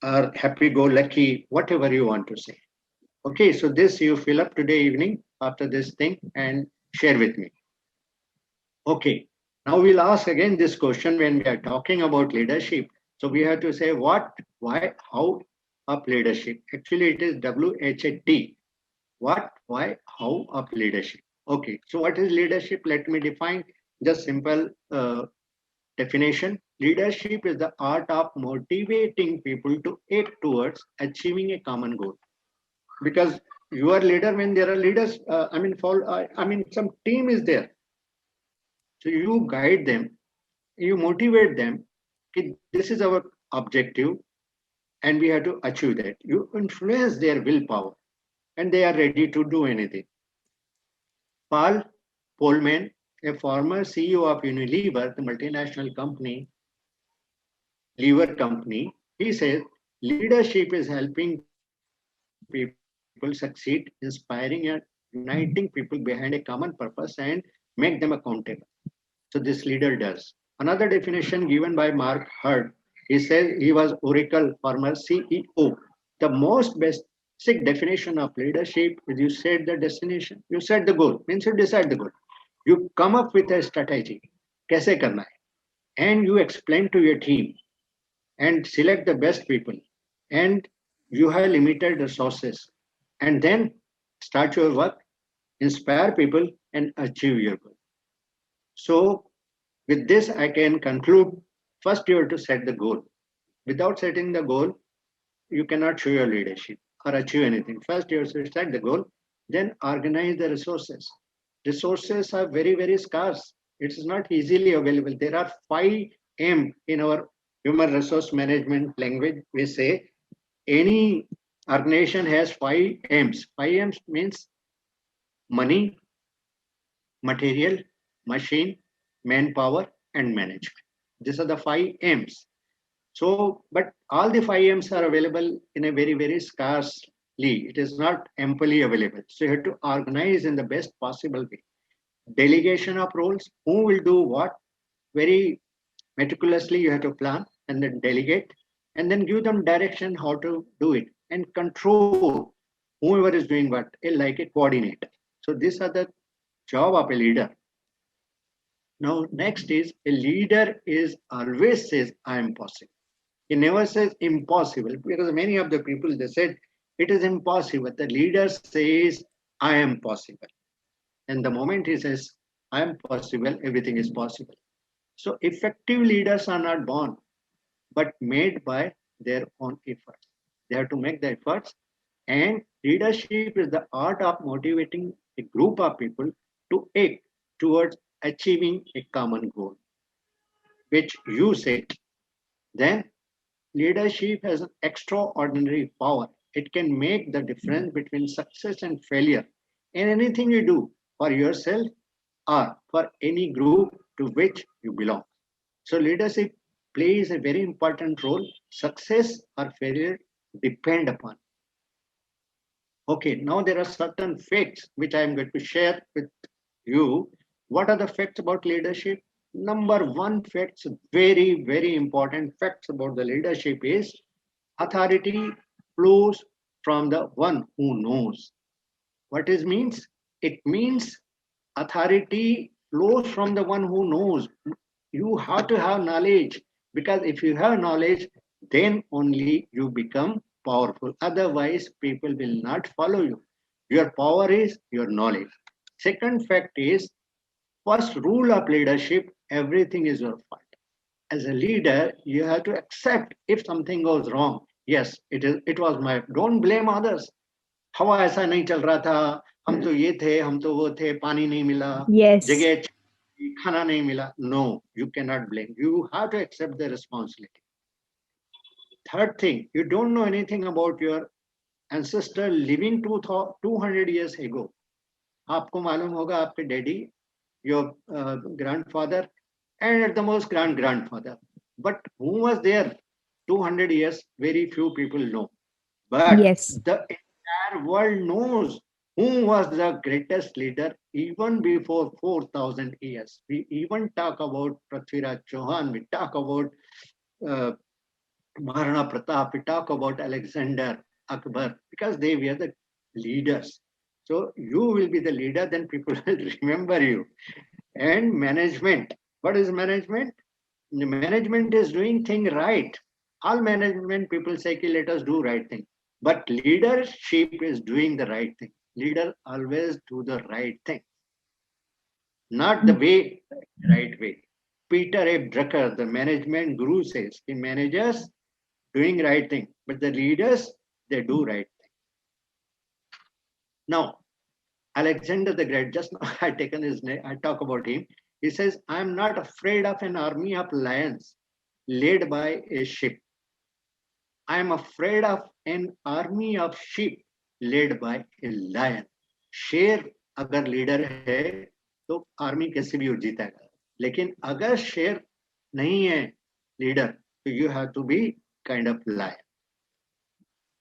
Speaker 2: or happy-go-lucky, whatever you want to say. Okay, so this you fill up today evening after this thing and share with me. Okay, now we'll ask again this question when we are talking about leadership. So we have to say what, why, how of leadership. Actually, it is WHAT. What, why, how of leadership. Okay, so what is leadership? Let me define just simple definition. Leadership is the art of motivating people to act towards achieving a common goal. Because you are leader when there are leaders. Some team is there. So you guide them, you motivate them. Okay, this is our objective, and we have to achieve that. You influence their willpower, and they are ready to do anything. Paul Polman, a former CEO of Unilever, the multinational company, lever company, he says leadership is helping people succeed, inspiring and uniting people behind a common purpose and make them accountable. So this leader does. Another definition given by Mark Hurd, he says he was Oracle former CEO. The most basic definition of leadership is you set the destination, you set the goal, means you decide the goal. You come up with a strategy, कैसे करना है, and you explain to your team and select the best people, and you have limited resources, and then start your work, inspire people, and achieve your goal. So with this, I can conclude. First, you have to set the goal. Without setting the goal, you cannot show your leadership or achieve anything. First, you have to set the goal, then organize the resources. Resources are very, very scarce. It is not easily available. There are 5M in our human resource management language. We say any organization has 5Ms. 5Ms means money, material, machine, manpower, and management. These are the 5Ms. So, but all the 5Ms are available in a very, very scarcely. It is not amply available. So you have to organize in the best possible way. Delegation of roles, who will do what, very meticulously you have to plan and then delegate and then give them direction how to do it and control whoever is doing what, like a coordinator. So these are the job of a leader. Now, next is a leader is always says, I am possible. He never says impossible because many of the people they said it is impossible. The leader says, I am possible. And the moment he says, I am possible, everything is possible. So effective leaders are not born, but made by their own efforts. They have to make the efforts. And leadership is the art of motivating a group of people to act towards achieving a common goal, which you set. Then leadership has an extraordinary power. It can make the difference between success and failure in anything you do for yourself or for any group to which you belong. So leadership plays a very important role. Success or failure depend upon. Okay, now there are certain facts which I am going to share with you. What are the facts about leadership? Number one facts, very, very important facts about the leadership is authority flows from the one who knows. What it means? It means authority flows from the one who knows. You have to have knowledge. Because if you have knowledge, then only you become powerful. Otherwise, people will not follow you. Your power is your knowledge. Second fact is, first rule of leadership, everything is your fault. As a leader, you have to accept if something goes wrong. Yes, it was my, don't blame others. हवा ऐसा नहीं चल रहा था, हम तो ये थे, हम तो वो थे, पानी नहीं मिला,
Speaker 1: Yes.
Speaker 2: जगह खाना नहीं मिला. No, you cannot blame. You have to accept the responsibility. Third thing, you don't know anything about your ancestor living 200 years ago. आपको मालूम होगा आपके daddy, your grandfather, and at the most grandfather. But who was there 200 years? Very few people know. But
Speaker 1: Yes.
Speaker 2: the entire world knows who was the greatest leader even before 4,000 years. We even talk about Prithviraj Chauhan, we talk about uh, Maharana Pratap, we talk about Alexander, Akbar, because they were the leaders. So you will be the leader, then people will remember you. And management. What is management? The management is doing thing right. All management people say, let us do right thing. But leadership is doing the right thing. Leader always do the right thing, not the way, right way. Peter A. Drucker, the management guru, says the managers doing right thing, but the leaders, they do right thing. Now, Alexander the Great, just now I taken his name, I talk about him. He says, I am not afraid of an army of lions led by a ship. I am afraid of an army of sheep led by a lion. शेर अगर leader है तो army कैसे भी जीतेगा, लेकिन अगर शेर नहीं है लीडर, तो you have to be kind of lion.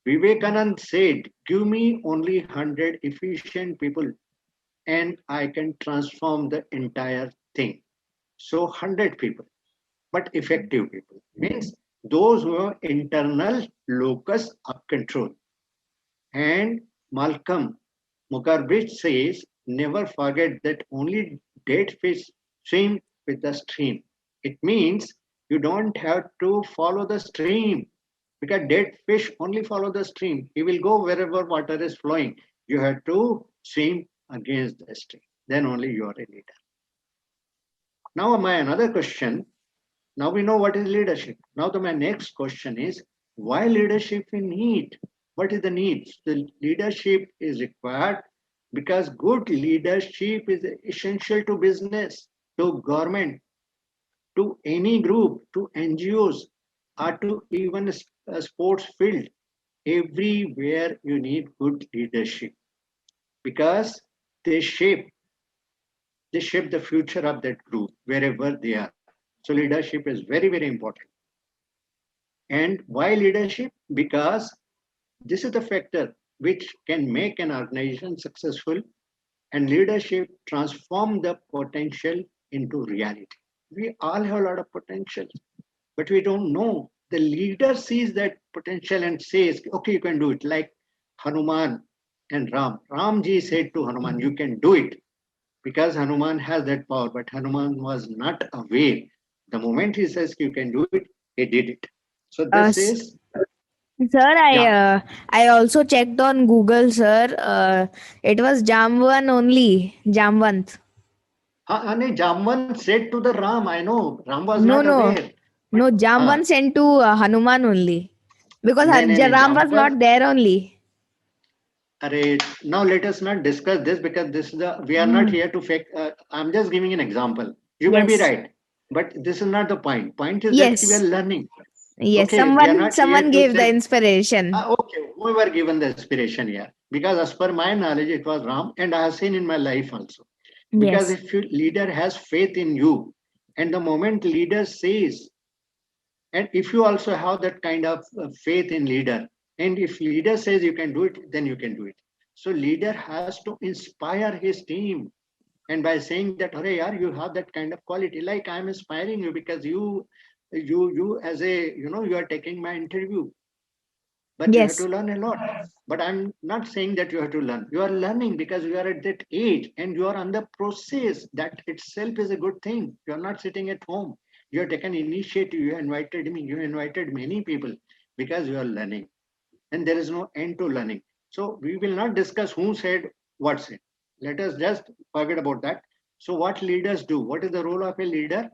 Speaker 2: Vivekanand said, give me only 100 efficient people and I can transform the entire thing. So 100 people, but effective people. Means those who have internal locus of control. And Malcolm Muggeridge says, never forget that only dead fish swim with the stream. It means you don't have to follow the stream, because dead fish only follow the stream. He will go wherever water is flowing. You have to swim against the stream. Then only you are a leader. Now, my another question. Now we know what is leadership. Now, my next question is, why leadership we need? What is the needs? The leadership is required because good leadership is essential to business, to government, to any group, to NGOs, or to even a sports field. Everywhere you need good leadership because they shape they shape the future of that group wherever they are. So leadership is very, very important. And why leadership? Because this is the factor which can make an organization successful, and leadership transform the potential into reality. We all have a lot of potential, but we don't know. The leader sees that potential and says, okay, you can do it. Like Hanuman and Ram. Ramji said to Hanuman, you can do it, because Hanuman has that power, but Hanuman was not aware. The moment he says you can do it, he did it. So this
Speaker 1: S-
Speaker 2: is,
Speaker 1: Sir,
Speaker 2: yeah.
Speaker 1: I also checked on Google, sir. It was Jamvan only. Jamvant.
Speaker 2: And Jamvan said to the Ram, I know, Ram was
Speaker 1: No,
Speaker 2: not
Speaker 1: no,
Speaker 2: aware. But
Speaker 1: no. Jamvan sent to Hanuman only because
Speaker 2: no,
Speaker 1: Ram was
Speaker 2: Jamvan.
Speaker 1: not there only.
Speaker 2: Now let us not discuss this because this is the we are not
Speaker 1: Mm.
Speaker 2: here to fake. I'm just giving an example. You may be
Speaker 1: Yes,
Speaker 2: right, but this is not the point. Point is that we are
Speaker 1: yes,
Speaker 2: learning.
Speaker 1: yes.
Speaker 2: Okay, we are
Speaker 1: Someone,
Speaker 2: not here
Speaker 1: someone
Speaker 2: to
Speaker 1: gave the
Speaker 2: say,
Speaker 1: inspiration.
Speaker 2: okay, we were given the inspiration here. Because as per my knowledge, it was Ram, and I have seen in my life also. Because
Speaker 1: Yes,
Speaker 2: if your leader has faith in you, and the moment leader says, and if you also have that kind of faith in leader, and if leader says you can do it, then you can do it. So leader has to inspire his team, and by saying that, "Hey, yaar, you have that kind of quality." Like I'm inspiring you because you as a you are taking my interview, but you have to
Speaker 1: yes,
Speaker 2: learn a lot. But I'm not saying that you have to learn. You are learning because you are at that age and you are on the process. That itself is a good thing. You are not sitting at home. You have taken initiative, you invited me, you invited many people because you are learning. And there is no end to learning. So we will not discuss who said what said. Let us just forget about that. So what leaders do? What is the role of a leader?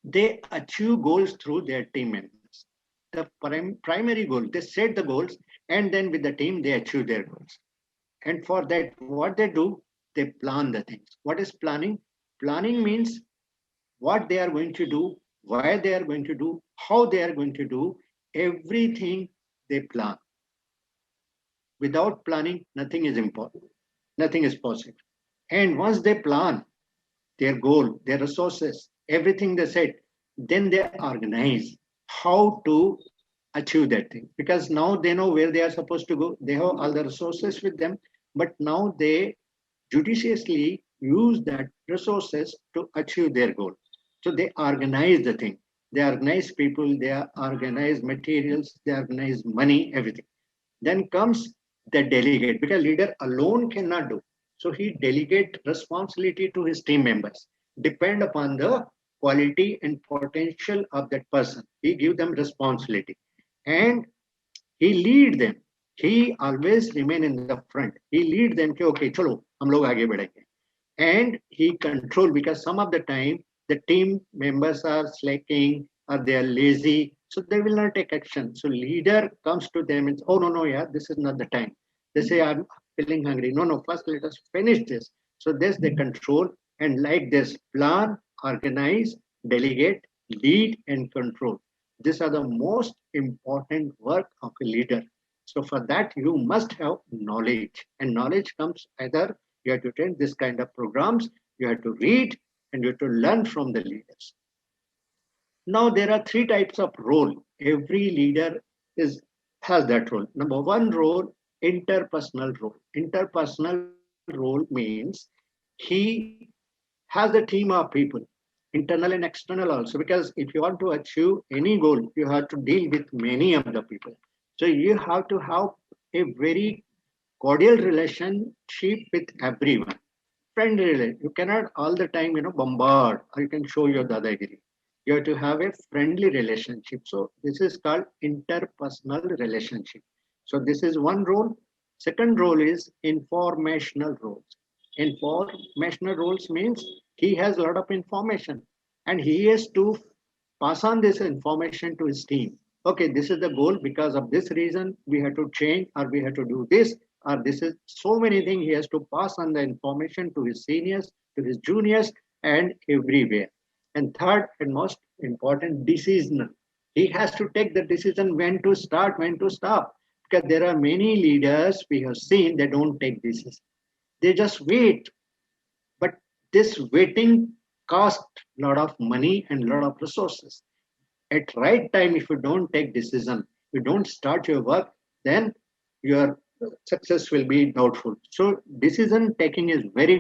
Speaker 2: They achieve goals through their team members. The primary goal, they set the goals, and then with the team, they achieve their goals. And for that, what they do, they plan the things. What is planning? Planning means what they are going to do, why they are going to do, how they are going to do, everything they plan. Without planning, nothing is important, nothing is possible. And once they plan their goal, their resources, everything they said, then they organize how to achieve that thing. Because now they know where they are supposed to go, they have all the resources with them, but now they judiciously use that resources to achieve their goal. So they organize the thing. They organize people, they organize materials, they organize money, everything. Then comes the delegate, because leader alone cannot do. So he delegate responsibility to his team members, depend upon the quality and potential of that person. He give them responsibility and he lead them. He always remain in the front. He lead them कि okay चलो हम लोग आगे बढ़ेंगे. And he control, because some of the time the team members are slacking or they are lazy, so they will not take action. So leader comes to them and, oh no, yeah, this is not the time. They say, I'm feeling hungry. No, first let us finish this. So this they control, and like this, plan, organize, delegate, lead, and control. These are the most important work of a leader. So for that, you must have knowledge, and knowledge comes either you have to attend this kind of programs, you have to read, and you have to learn from the leaders. Now there are three types of role. Every leader is has that role. Number one role, interpersonal role. Interpersonal role means he has a team of people, internal and external also. Because if you want to achieve any goal, you have to deal with many of the people. So you have to have a very cordial relationship with everyone. Friendly relationship. You cannot all the time, bombard or you can show your dadagiri. You have to have a friendly relationship. So this is called interpersonal relationship. So this is one role. Second role is informational roles. Informational roles means he has a lot of information and he has to pass on this information to his team. Okay, this is the goal. Because of this reason, we have to change or we have to do this, or this is so many things. He has to pass on the information to his seniors, to his juniors, and everywhere. And third and most important, decisional. He has to take the decision when to start, when to stop. Because there are many leaders we have seen, they don't take decisions. They just wait. But this waiting costs a lot of money and a lot of resources. At right time, if you don't take decision, you don't start your work, then your success will be doubtful. So decision taking is very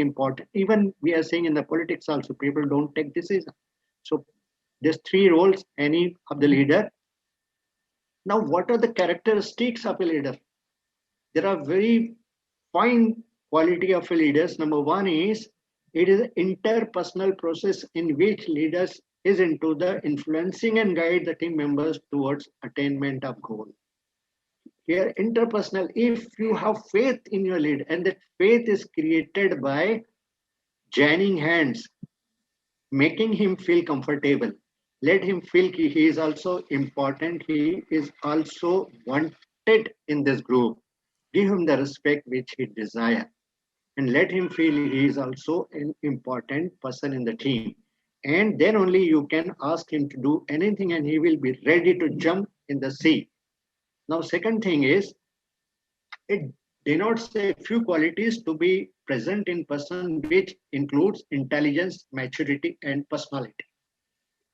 Speaker 2: important. Even we are seeing in the politics also, people don't take decision. So there's three roles any of the leader. Now what are the characteristics of a leader? There are very fine quality of a leaders. Number one is it is an interpersonal process in which leaders is into the influencing and guide the team members towards attainment of goal. Here, interpersonal, if you have faith in your lead, and that faith is created by joining hands, making him feel comfortable, let him feel he is also important, he is also wanted in this group. Give him the respect which he desires and let him feel he is also an important person in the team. And then only you can ask him to do anything and he will be ready to jump in the sea. Now, second thing is, it denotes a few qualities to be present in person, which includes intelligence, maturity, and personality.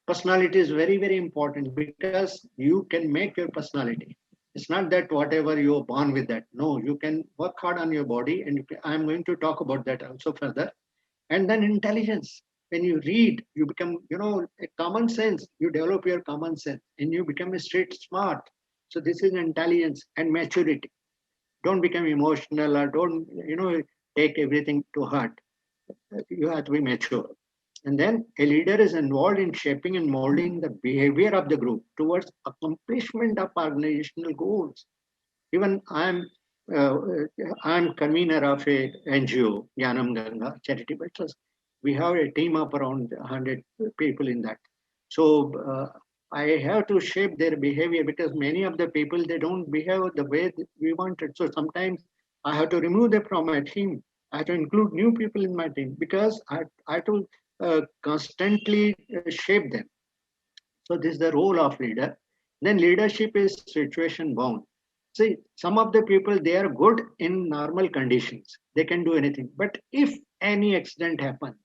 Speaker 2: Personality is very important because you can make your personality. It's not that whatever you're born with that. No, you can work hard on your body, and I'm going to talk about that also further. And then intelligence. When you read, you become, a common sense. You develop your common sense, and you become a straight smart. So this is intelligence and maturity. Don't become emotional or don't, take everything to heart. You have to be mature. And then a leader is involved in shaping and molding the behavior of the group towards accomplishment of organizational goals. Even uh, I'm convener of a NGO, Yanam Ganga Charitable Trust. We have a team of around 100 people in that. So I have to shape their behavior because many of the people they don't behave the way that we wanted. So sometimes I have to remove them from my team. I have to include new people in my team because I have to constantly shape them. So this is the role of leader. Then leadership is situation bound. See, some of the people they are good in normal conditions. They can do anything. But if any accident happens,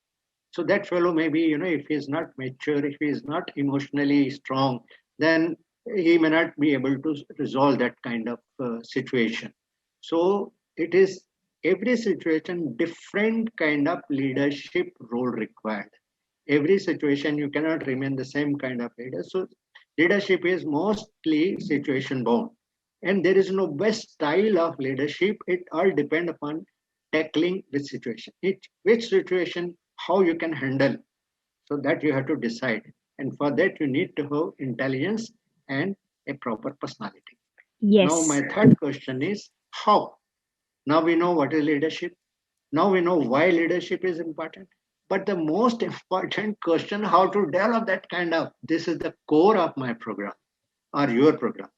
Speaker 2: so that fellow maybe, if he is not mature, if he is not emotionally strong, then he may not be able to resolve that kind of situation. So it is every situation different kind of leadership role required. Every situation you cannot remain the same kind of leader. So leadership is mostly situation bound, and there is no best style of leadership. It all depend upon tackling which situation, which situation, how you can handle. So that you have to decide, and for that you need to have intelligence and a proper personality. Now my
Speaker 1: Yes.
Speaker 2: third question is how. Now we know what is leadership. Now we know why leadership is important. But the most important question, how to develop that kind of, this is the core of my program or your program.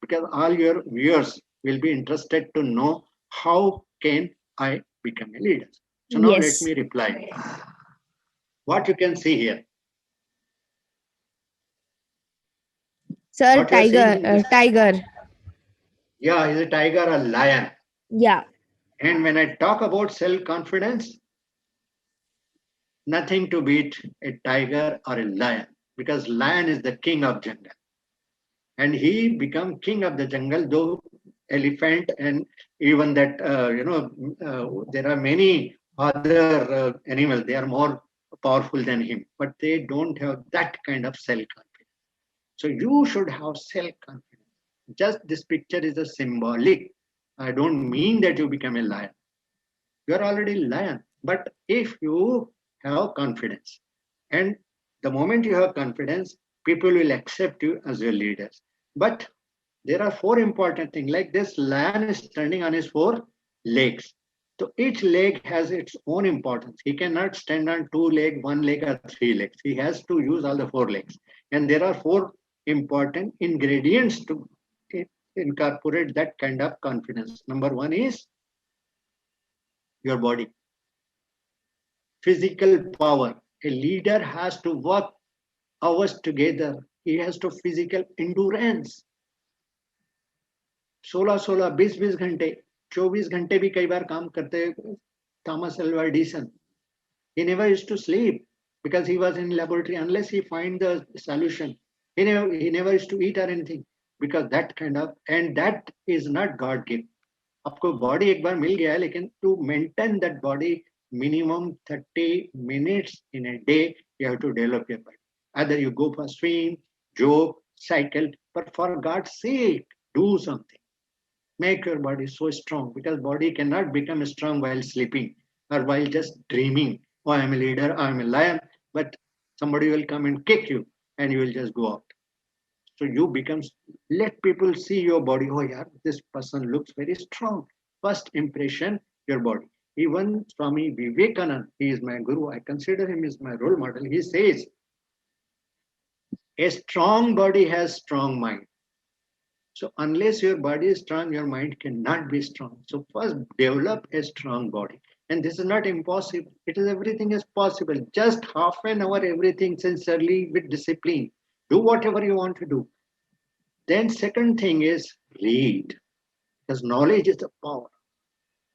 Speaker 2: Because all your viewers will be interested to know how can I become a leader. So now let
Speaker 1: Yes.
Speaker 2: me reply. What you can see here,
Speaker 1: Sir,
Speaker 2: what you are seeing
Speaker 1: tiger,
Speaker 2: in this,
Speaker 1: tiger.
Speaker 2: yeah, is a tiger or lion?
Speaker 1: Yeah.
Speaker 2: And when I talk about self-confidence, nothing to beat a tiger or a lion because lion is the king of jungle and he become king of the jungle though elephant and even that there are many other animals they are more powerful than him but they don't have that kind of self confidence. So you should have self confidence. Just this picture is a symbolic. I don't mean that you become a lion. You are already lion. But if you have confidence, and the moment you have confidence, people will accept you as your leaders. But there are four important things. Like this lion is standing on his four legs. So each leg has its own importance. He cannot stand on two legs, one leg, or three legs. He has to use all the four legs. And there are four important ingredients to incorporate that kind of confidence. Number one is your body. Physical power. A leader has to work hours together. He has to physical endurance. 16-16, 20-20 घंटे, 24 घंटे भी कई बार काम करते Thomas Alva Edison. He never used to sleep because he was in laboratory unless he find the solution. He never used to eat or anything because that kind of, and that is not God gift. आपको body एक बार मिल गया है लेकिन to maintain that body minimum 30 minutes in a day you have to develop your body. Either you go for swim, jog, cycle, but for God's sake do something. Make your body so strong because body cannot become strong while sleeping or while just dreaming. Oh, I am a leader, I am a lion, but somebody will come and kick you and you will just go out. So you become, let people see your body. Oh yeah, this person looks very strong. First impression, your body. Even Swami Vivekananda, he is my guru. I consider him as my role model. He says, a strong body has strong mind. So unless your body is strong, your mind cannot be strong. So first develop a strong body. And this is not impossible. It is everything is possible. Just half an hour, everything sincerely with discipline. Do whatever you want to do. Then second thing is read, because knowledge is the power.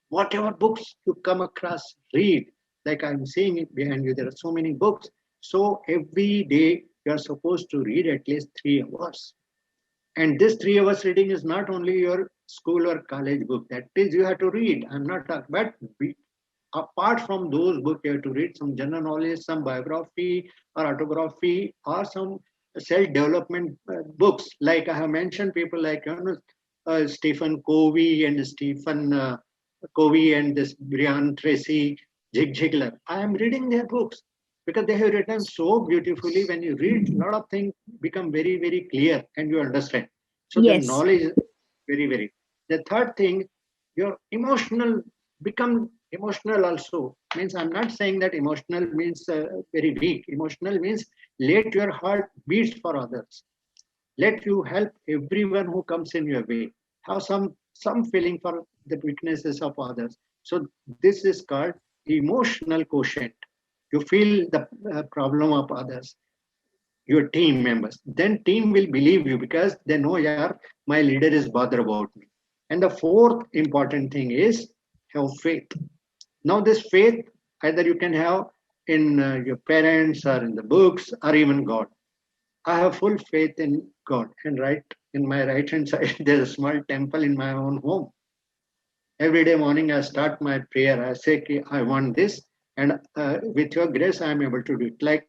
Speaker 2: Whatever books you come across, read. Like I'm seeing it behind you, there are so many books. So every day you are supposed to read at least 3 hours. And this 3 hours reading is not only your school or college book. That is, you have to read. I'm not talking, but apart from those books, you have to read some general knowledge, some biography or autobiography, or some self-development books. Like I have mentioned, people like Stephen Covey and Stephen Covey and this Brian Tracy, Zig Ziglar. I am reading their books. because they have written so beautifully. When you read, a lot of things become very, very clear and you understand. So the
Speaker 1: Yes.
Speaker 2: knowledge is very, very. The third thing, your emotional become emotional also. Means I'm not saying that emotional means very weak. Emotional means let your heart beats for others. Let you help everyone who comes in your way. Have some feeling for the weaknesses of others. So this is called emotional quotient. You feel the problem of others, your team members. Then team will believe you because they know, yeah, my leader is bothered about me. And the fourth important thing is have faith. Now this faith either you can have in your parents or in the books or even God. I have full faith in God. And right in my right hand side, there's a small temple in my own home. Every day morning, I start my prayer. I say, "Ki, I want this, and with your grace, I am able to do it." Like,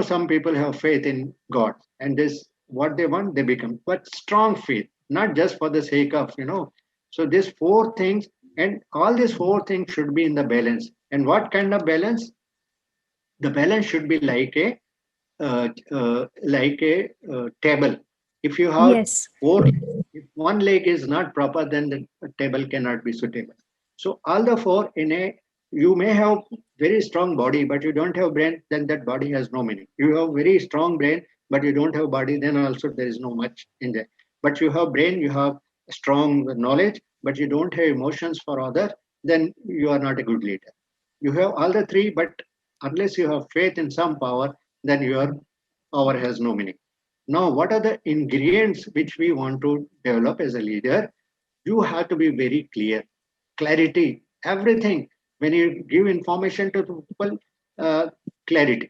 Speaker 2: some people have faith in God, and this what they want, they become. But strong faith, not just for the sake of. So these four things, and all these four things should be in the balance. And what kind of balance? The balance should be like a table. If you have
Speaker 1: Yes.
Speaker 2: four, if one leg is not proper, then the table cannot be suitable. So all the four you may have very strong body, but you don't have brain, then that body has no meaning. You have very strong brain, but you don't have body, then also there is no much in there. But you have brain, you have strong knowledge, but you don't have emotions for other, then you are not a good leader. You have all the three, but unless you have faith in some power, then your power has no meaning. Now, what are the ingredients which we want to develop as a leader? You have to be very clear, clarity, everything. When you give information to people, uh, clarity.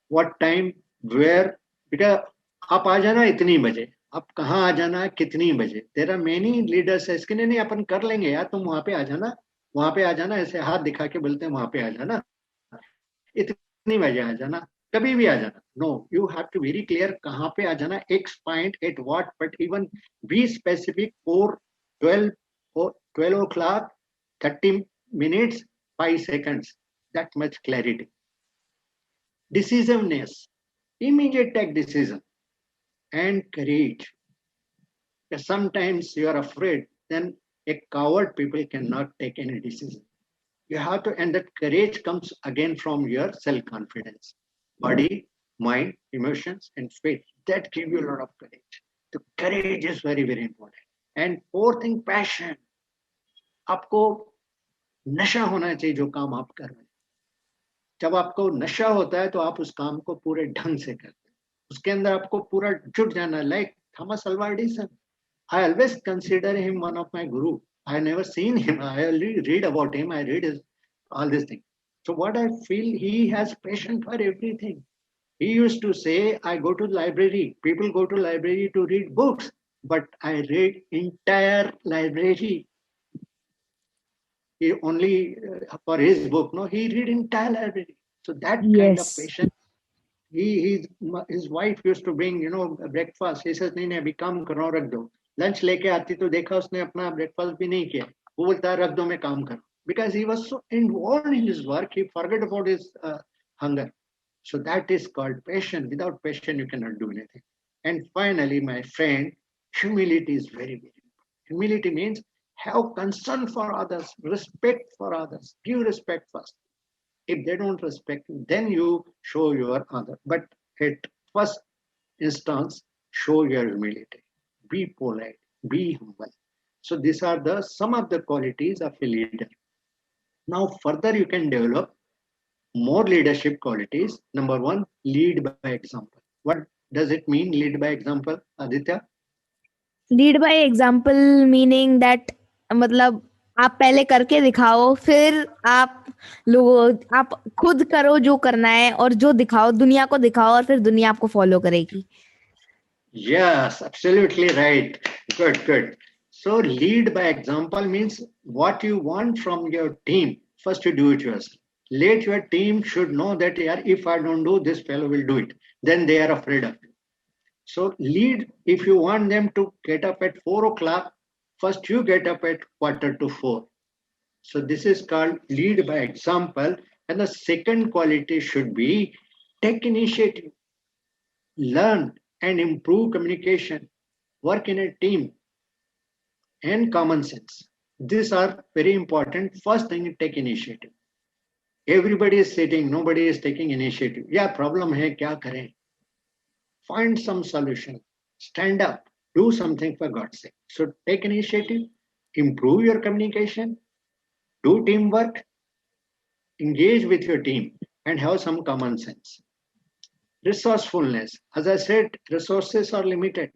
Speaker 2: What time, where, because आप आ जाना इतनी बजे, आप कहाँ आ जाना है कितनी बजे. देर आर मेनी लीडर्स है, इसके नहीं अपन कर लेंगे यार, तुम वहां पे आ जाना, वहां पे आ जाना, ऐसे हाथ दिखा के बोलते हैं वहां पे आ जाना, इतनी बजे आ जाना, कभी भी आ जाना. No, you have to very clear कहाँ पे आ जाना, X point at what, but even be specific for 12 or 12 o'clock, 30 minutes, 5 seconds. That much clarity. Decisiveness, immediate take decision, and courage. Because sometimes you are afraid, then a coward people cannot take any decision. You have to, and that courage comes again from your self-confidence, body, mind, emotions, and faith. That give you a lot of courage. The courage is very, very important. And fourth thing, passion. आपको नशा होना चाहिए जो काम आप कर रहे हैं. जब आपको नशा होता है तो आप उस काम को पूरे ढंग से करते हैं. उसके अंदर आपको पूरा जुट जाना. Like Thomas Alva Edison, I always consider him one of my guru. I never seen him. I only read about him. I read his all these things. So what I feel, he has passion for everything. He used to say, I go to library. People go to library to read books, but I read entire library. He only for his book. No, he read entire library. So that kind of
Speaker 1: Yes.
Speaker 2: passion. His wife used to bring breakfast. He says नहीं नहीं अभी काम करो रख दो. Lunch लेके आती तो देखा उसने अपना ब्रेकफास्ट भी नहीं किया. वो बोलता है रख दो मैं काम करूं. Because he was so involved in his work, he forgot about his hunger. So that is called passion. Without passion, you cannot do anything. And finally, my friend, humility is very, very important. Humility means have concern for others, respect for others, give respect first. If they don't respect you, then you show your honor. But at first instance, show your humility. Be polite, be humble. So these are the some of the qualities of a leader. Now further you can develop more leadership qualities. Number one, lead by example. What does it mean, lead by example, Aditya?
Speaker 1: Lead by example meaning that, मतलब आप पहले करके दिखाओ, फिर आप लोगों आप खुद करो जो करना है, और जो दिखाओ दुनिया को दिखाओ, और फिर दुनिया आपको फॉलो करेगी.
Speaker 2: Yes, absolutely right. Good, good. So lead by example means what you want from your team. First, you do it yourself. Let your team should know that, yeah, if I don't do, this fellow will do it. Then they are afraid of you. So lead, if you want them to get up at 4 o'clock, first you get up at quarter to 4. So this is called lead by example. And the second quality should be take initiative, learn and improve communication, work in a team, and common sense. These are very important. First thing, take initiative. Everybody is sitting, nobody is taking initiative. Yeah, problem hai, kya kare? Find some solution. Stand up. Do something for God's sake. So take initiative, improve your communication, do teamwork, engage with your team, and have some common sense. Resourcefulness. As I said, resources are limited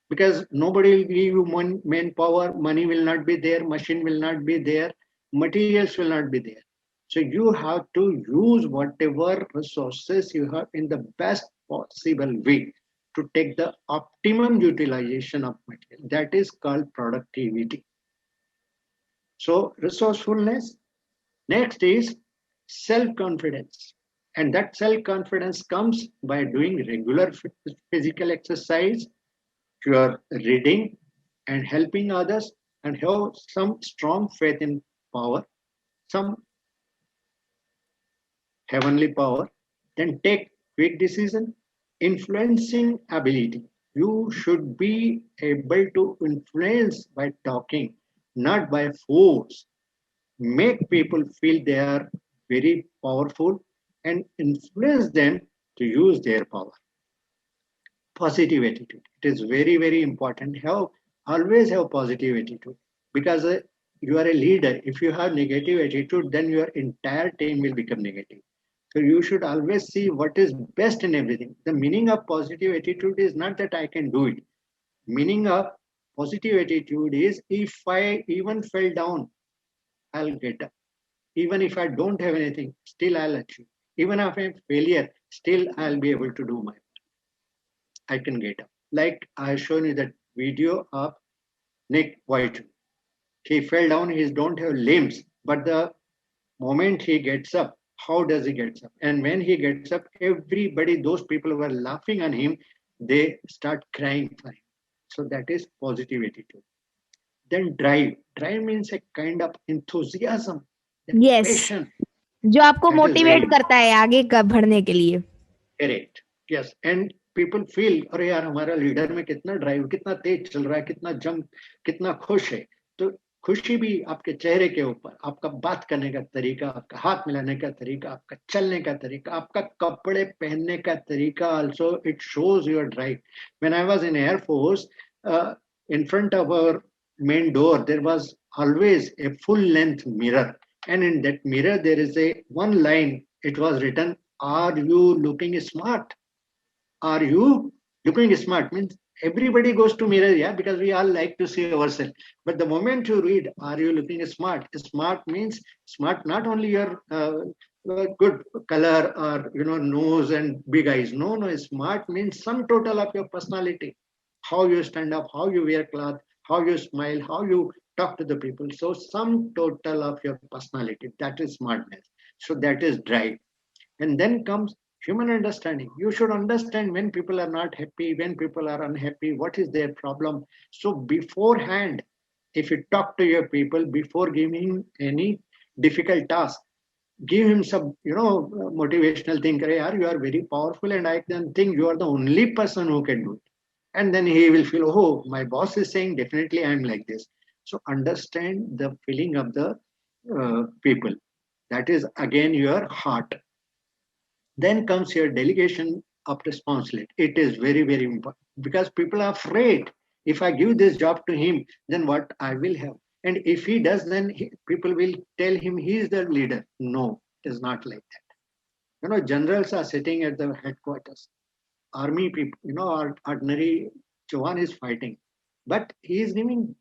Speaker 2: because nobody will give you manpower, money will not be there, machine will not be there, materials will not be there. So you have to use whatever resources you have in the best possible way to take the optimum utilization of material. That is called productivity. So resourcefulness. Next is self-confidence. And that self-confidence comes by doing regular physical exercise, you are reading and helping others, and have some strong faith in power, some heavenly power, then take quick decision, influencing ability. You should be able to influence by talking, not by force. Make people feel they are very powerful and influence them to use their power. Positive attitude. It is very, very important. Always have positive attitude because you are a leader. If you have negative attitude, then your entire team will become negative. So you should always see what is best in everything. The meaning of positive attitude is not that I can do it. Meaning of positive attitude is if I even fell down, I'll get up. Even if I don't have anything, still I'll achieve. Even if I'm failure, still I'll be able to do my I can get up. Like I shown you that video of Nick White. He fell down, he don't have limbs, but the moment he gets up, how does he get up? And when he gets up, everybody, those people who are laughing on him, they start crying for him. So that is positive attitude. Then drive. Drive means a kind of enthusiasm, that
Speaker 1: yes,
Speaker 2: passion.
Speaker 1: जो आपको
Speaker 2: That is
Speaker 1: motivate
Speaker 2: very
Speaker 1: करता है आगे बढ़ने के लिए.
Speaker 2: correct. Yes. And people feel, अरे यार हमारा लीडर में कितना ड्राइव, कितना तेज चल रहा है, कितना जम, कितना खुश है. तो खुशी भी आपके चेहरे के ऊपर, आपका बात करने का तरीका, आपका हाथ मिलाने का तरीका, आपका चलने का तरीका, आपका कपड़े पहनने का तरीका, also it shows your drive. When I was in Air Force, in front of our main door, there was always a full length mirror. And in that mirror, there is a one line, it was written, are you looking smart? Are you looking smart? Means everybody goes to mirror, yeah, because we all like to see ourselves. But the moment you read, are you looking smart? Smart means smart, not only your good color or nose and big eyes. No, no, smart means sum total of your personality. How you stand up, how you wear cloth, how you smile, how you talk to the people. So sum total of your personality. That is smartness. So that is drive. And then comes human understanding. You should understand when people are not happy, when people are unhappy, what is their problem. So beforehand, if you talk to your people before giving any difficult task, give him some, motivational thing. "Yaar, you are very powerful and I can think you are the only person who can do it." And then he will feel, oh, my boss is saying definitely I'm like this. So understand the feeling of the people. That is again your heart. Then comes your delegation of responsibility. It is very, very important because people are afraid. If I give this job to him, then what I will have. And if he does, then people will tell him he is the leader. No, it is not like that. Generals are sitting at the headquarters. Army people, ordinary Jawan is fighting. But he is giving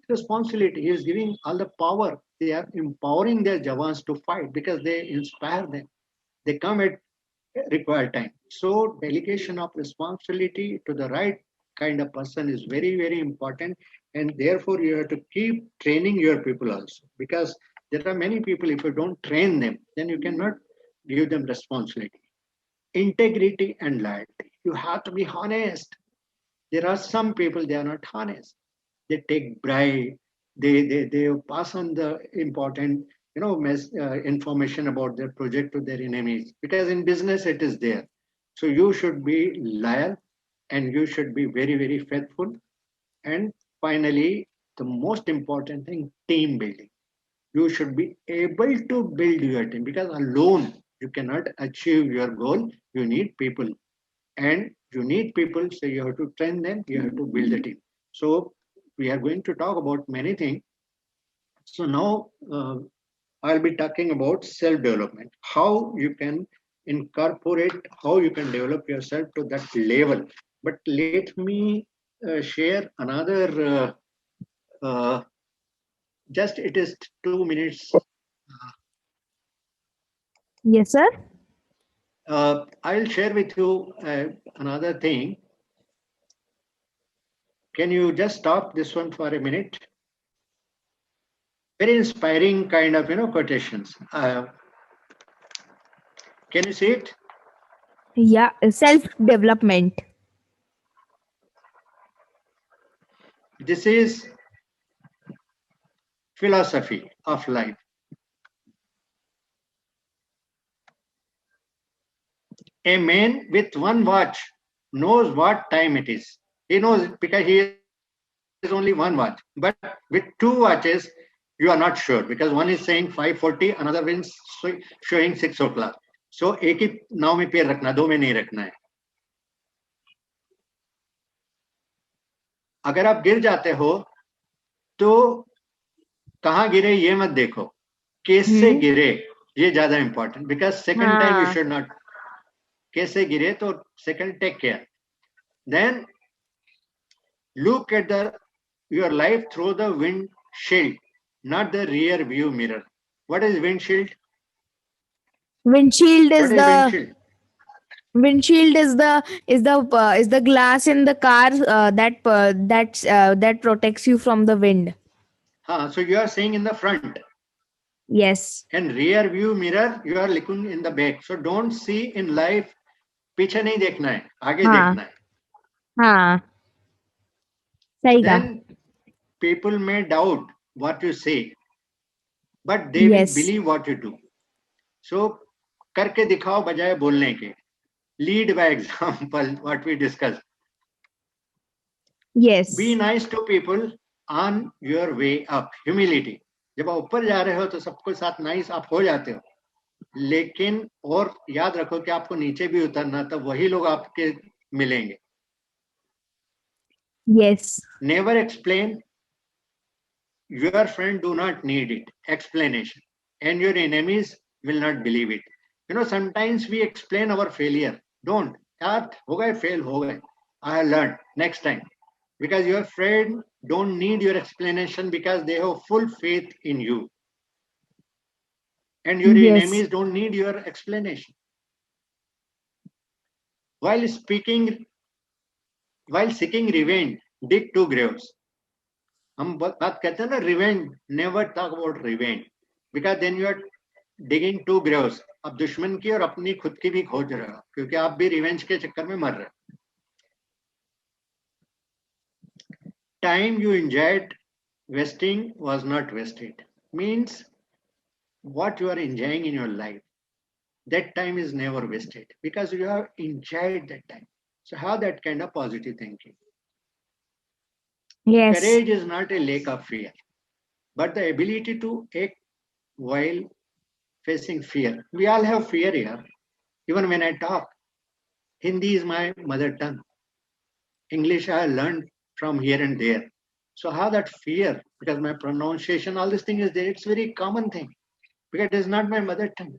Speaker 2: responsibility. He is giving all the power. They are empowering their Jawans to fight because they inspire them. They come at required time. So delegation of responsibility to the right kind of person is very, very important. And therefore you have to keep training your people also. Because there are many people, if you don't train them, then you cannot give them responsibility. Integrity and loyalty. You have to be honest. There are some people, they are not honest. They take bribe. They pass on the important, information about their project to their enemies, because in business it is there. So you should be loyal, and you should be very, very faithful. And finally, the most important thing, team building. You should be able to build your team, because alone you cannot achieve your goal. You need people, and you need people, so you have to train them, you have to build the team. So we are going to talk about many things. So now I'll be talking about self development, how you can incorporate, how you can develop yourself to that level. But let me share another, uh, just it is 2 minutes.
Speaker 1: Yes, sir.
Speaker 2: I'll share with you another thing. Can you just stop this one for a minute? Very inspiring kind of quotations. Can you see it?
Speaker 1: Yeah, self development.
Speaker 2: This is philosophy of life. A man with one watch knows what time it is. He knows it because he has only one watch. But with two watches, you are not sure, because one is saying 5:40, another one is showing 6 o'clock. So एक ही नाव में पैर रखना, दो में नहीं रखना है. अगर आप गिर जाते हो तो कहाँ गिरे ये मत देखो, कैसे
Speaker 1: Hmm.
Speaker 2: गिरे ये ज्यादा important, because second time you
Speaker 1: Ah,
Speaker 2: should not. कैसे गिरे तो second take care. Then look at your life through the windshield, not the rear view mirror. What is windshield?
Speaker 1: windshield
Speaker 2: What
Speaker 1: is
Speaker 2: is
Speaker 1: the
Speaker 2: windshield?
Speaker 1: is the glass in the car that protects you from the wind.
Speaker 2: So you are saying in the front,
Speaker 1: Yes.
Speaker 2: and rear view mirror you are looking in the back. So don't see in life, पीछे नहीं देखना है, आगे
Speaker 1: हाँ
Speaker 2: देखना है.
Speaker 1: हाँ सही कहा.
Speaker 2: Then people may doubt what you say, but they will
Speaker 1: Yes.
Speaker 2: believe what you do. So करके दिखाओ बजाय बोलने के. Lead by example, what we discussed. Be
Speaker 1: Yes.
Speaker 2: nice to people on your way up. Humility. जब आप ऊपर जा रहे हो तो सबको साथ नाइस आप हो जाते हो, लेकिन और याद रखो कि आपको नीचे भी उतरना, तब वही लोग आपके मिलेंगे.
Speaker 1: Yes.
Speaker 2: Never explain. Your friend do not need it explanation, and your enemies will not believe it. Sometimes we explain our failure. Don't. यार हो गए, fail हो गए. I have learned next time. Because your friend don't need your explanation, because they have full faith in you. And your
Speaker 1: Yes.
Speaker 2: enemies don't need your explanation. While speaking, while seeking revenge, dig two graves. हम बात करते हैं ना revenge, never talk about revenge, because then you are digging two graves. अब दुश्मन की और अपनी खुद की भी खोज रहे हो, क्योंकि आप भी रिवेंज के चक्कर में मर रहे हो. Time you enjoyed wasting was not wasted. Means what you are enjoying in your life, that time is never wasted, because you have enjoyed that time. So have that kind of positive thinking.
Speaker 1: Yes.
Speaker 2: Courage is not a lack of fear, but the ability to act while facing fear. We all have fear here. Even when I talk, Hindi is my mother tongue. English I learned from here and there. So how that fear, because my pronunciation, all this thing is there. It's very common thing, because it is not my mother tongue.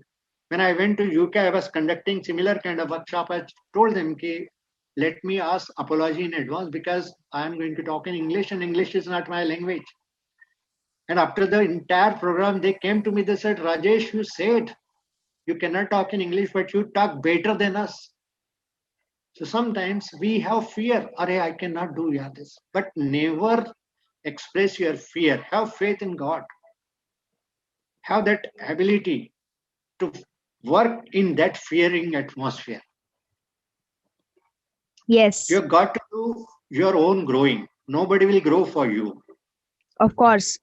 Speaker 2: When I went to UK, I was conducting similar kind of workshop. I told them, ki, let me ask apology in advance, because I am going to talk in English and English is not my language. And after the entire program, they came to me, they said, Rajesh, you said you cannot talk in English, but you talk better than us. So sometimes we have fear. Arey, I cannot do this. But never express your fear. Have faith in God. Have that ability to work in that fearing atmosphere.
Speaker 1: Yes.
Speaker 2: You've got to do your own growing. Nobody will grow for you.
Speaker 1: Of course.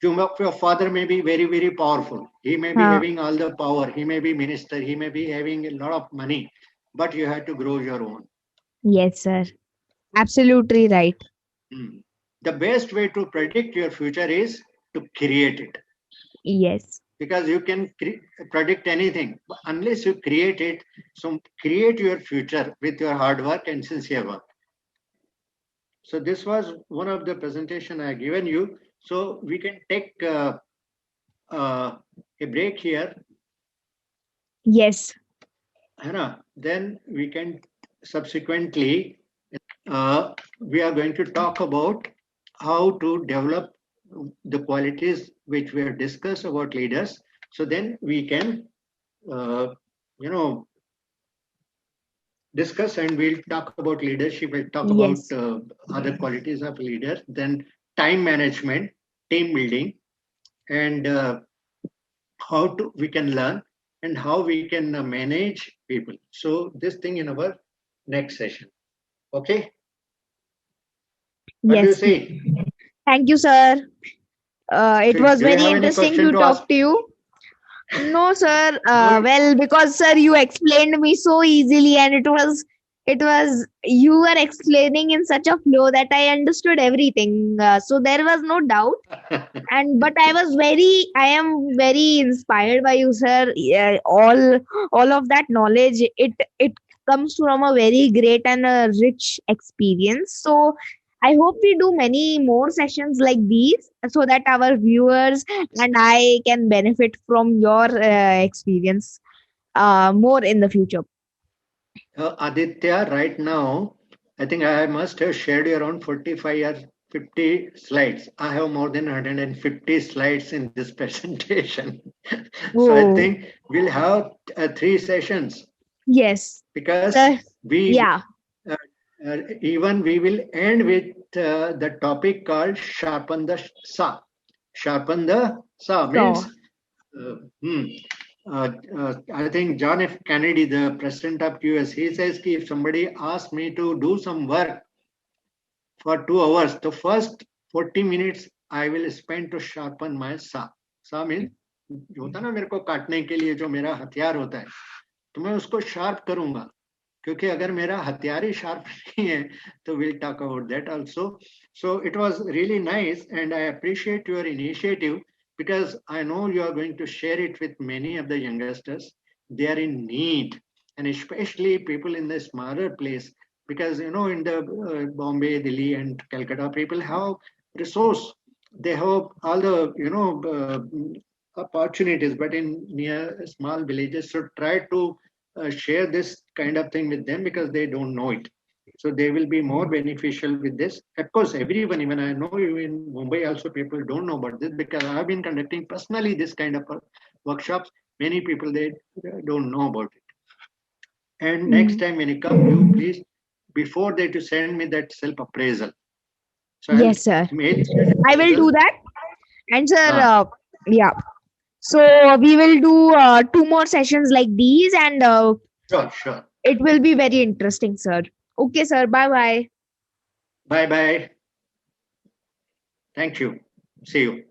Speaker 2: Your father may be very, very powerful. He may be
Speaker 1: Huh.
Speaker 2: having all the power. He may be minister. He may be having a lot of money, but you have to grow your own.
Speaker 1: Yes, sir. Absolutely right.
Speaker 2: Hmm. The best way to predict your future is to create it,
Speaker 1: Yes.
Speaker 2: because you can predict anything unless you create it. So create your future with your hard work and sincere work. So this was one of the presentation I given you. So we can take uh, a break here.
Speaker 1: Yes.
Speaker 2: Then we can subsequently, we are going to talk about how to develop the qualities which we have discussed about leaders. So then we can, you know, discuss, and we'll talk about leadership. We'll talk about
Speaker 1: Yes.
Speaker 2: other qualities of leaders, then time management, team building, and how to we can learn and how we can manage people. So this thing in our next session. Okay, what do you
Speaker 1: Yes.
Speaker 2: say?
Speaker 1: Thank you, sir. It
Speaker 2: So
Speaker 1: was
Speaker 2: do you
Speaker 1: very
Speaker 2: have any
Speaker 1: interesting
Speaker 2: question
Speaker 1: to
Speaker 2: to ask?
Speaker 1: talk to you. No, sir.
Speaker 2: No.
Speaker 1: Well, because sir, you explained me so easily, and it was you were explaining in such a flow that I understood everything. So there was no doubt. And but I am very inspired by you, sir. Yeah, all of that knowledge, it comes from a very great and a rich experience. So I hope we do many more sessions like these so that our viewers and I can benefit from your experience more in the future.
Speaker 2: Aditya, right now, I think I must have shared you around 45 or 50 slides. I have more than 150 slides in this presentation. So I
Speaker 1: Oh,
Speaker 2: think we'll have three sessions,
Speaker 1: yes,
Speaker 2: because
Speaker 1: sir.
Speaker 2: we
Speaker 1: Yeah.
Speaker 2: uh, even we will end with the topic called sharpen the saw. Sharpen the saw
Speaker 1: So
Speaker 2: means uh, hmm, I think John F. Kennedy, the president of US, he says कि if somebody asks me to do some work for 2 hours, the first 40 minutes I will spend to sharpen my saw. Saw means जो होता है ना मेरे को काटने के लिए जो मेरा हथियार होता है, तो मैं उसको शार्प करूंगा, क्योंकि अगर मेरा हथियार ही शार्प नहीं है तो we'll talk about that also. So it was really nice, and I appreciate your initiative, because I know you are going to share it with many of the youngsters. They are in need, and especially people in the smaller place, because in the Bombay, Delhi, and Calcutta, people have resource. They have all the opportunities, but in near small villages, so try to share this kind of thing with them, because they don't know it. So they will be more beneficial with this. Of course, everyone, even I know you in Mumbai also, people don't know about this, because I have been conducting personally this kind of workshops. Many people, they don't know about it. And next
Speaker 1: mm,
Speaker 2: time when you come, you please, before that, you send me that self appraisal. So I'll
Speaker 1: yes, sir.
Speaker 2: mail you that
Speaker 1: I will do
Speaker 2: appraisal.
Speaker 1: that. And sir,
Speaker 2: Ah,
Speaker 1: yeah. So we will do two more sessions like these, and
Speaker 2: sure, sure.
Speaker 1: it will be very interesting, sir. Okay, sir. Bye bye.
Speaker 2: Bye bye. Thank you. See you.